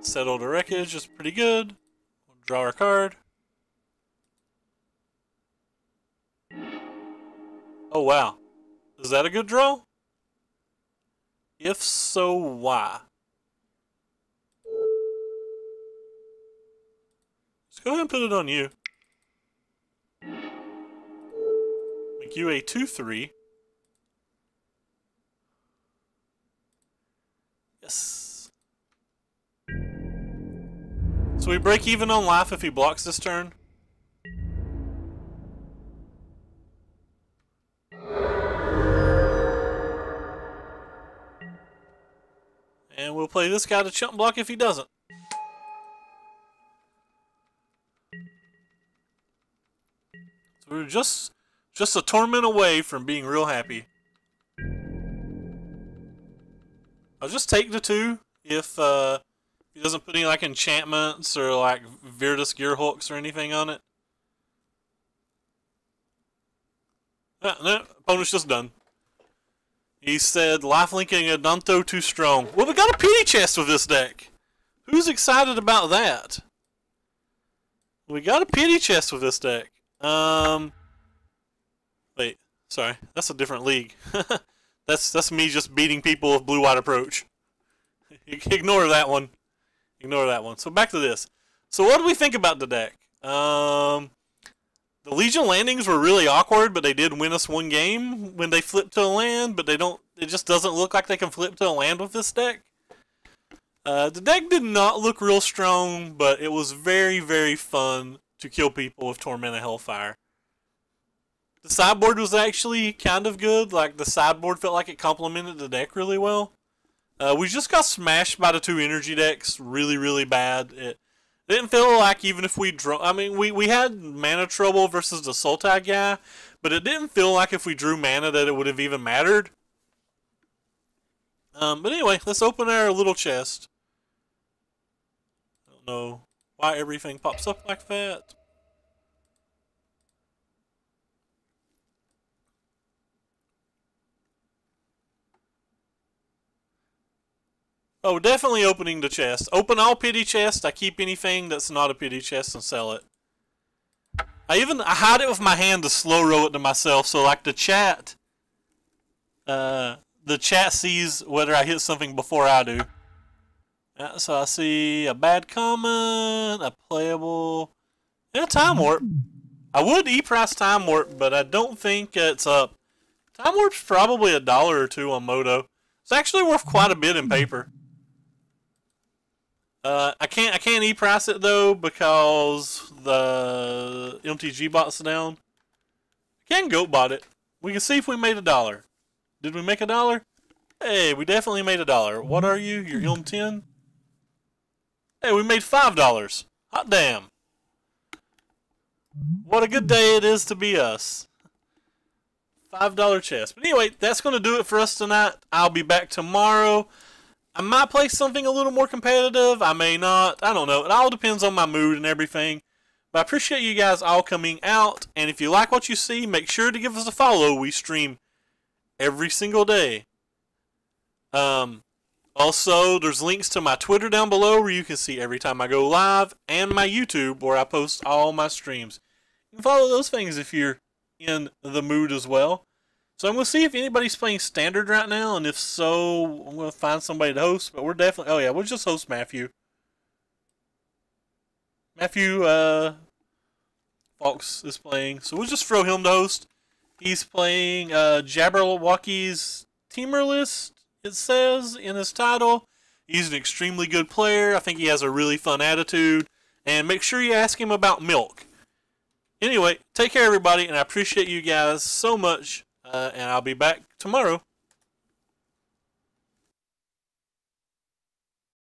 Settle the Wreckage is pretty good. We'll draw our card. Oh wow. Is that a good draw? If so, why? Let's go ahead and put it on you. Make you a 2/3. Yes. So we break even on life if he blocks this turn. And we'll play this guy to chump block if he doesn't. So we're just a torment away from being real happy. I'll just take the 2 if he doesn't put any like enchantments or like Virtus Gear hooks or anything on it. No, opponent's just done. He said, lifelinking Adonto too strong. Well, we got a pity chest with this deck. Who's excited about that? We got a pity chest with this deck. Wait, sorry, that's a different league. That's me just beating people with blue-white approach. Ignore that one. Ignore that one. So back to this. So what do we think about the deck? The Legion landings were really awkward, but they did win us one game when they flipped to a land, but they don't. It just doesn't look like they can flip to a land with this deck. The deck did not look real strong, but it was very, very fun to kill people with Torment of Hailfire. The sideboard was actually kind of good. Like, the sideboard felt like it complemented the deck really well. We just got smashed by the 2 energy decks really, really bad. It didn't feel like even if we drew... I mean, we had mana trouble versus the Sultai guy, but it didn't feel like if we drew mana that it would have even mattered. But anyway, let's open our little chest. I don't know why everything pops up like that. Oh, definitely opening the chest. Open all pity chests. I keep anything that's not a pity chest and sell it. I hide it with my hand to slow roll it to myself, so like the chat sees whether I hit something before I do. So I see a bad comment, a playable, and a Time Warp. I would E-price Time Warp, but I don't think it's up. Time Warp's probably $1 or $2 on Moto. It's actually worth quite a bit in paper. I can't E-price it though because the MTG bot's down. I can goat bot it. We can see if we made $1. Did we make $1? Hey, we definitely made $1. What are you? You're Ilm 10? Hey, we made $5. Hot damn. What a good day it is to be us. $5 chest. But anyway, that's going to do it for us tonight. I'll be back tomorrow. I might play something a little more competitive. I may not. I don't know. It all depends on my mood and everything. But I appreciate you guys all coming out. And if you like what you see, make sure to give us a follow. We stream every single day. Also, there's links to my Twitter down below where you can see every time I go live, and my YouTube where I post all my streams. You can follow those things if you're in the mood as well. So I'm going to see if anybody's playing Standard right now, and if so, I'm going to find somebody to host, but we're definitely... Oh yeah, we'll just host Matthew. Matthew Fox is playing, so we'll just throw him to host. He's playing Jabberwocky's Teamer List, it says in his title. He's an extremely good player. I think he has a really fun attitude. And make sure you ask him about milk. Anyway, take care everybody, and I appreciate you guys so much. And I'll be back tomorrow.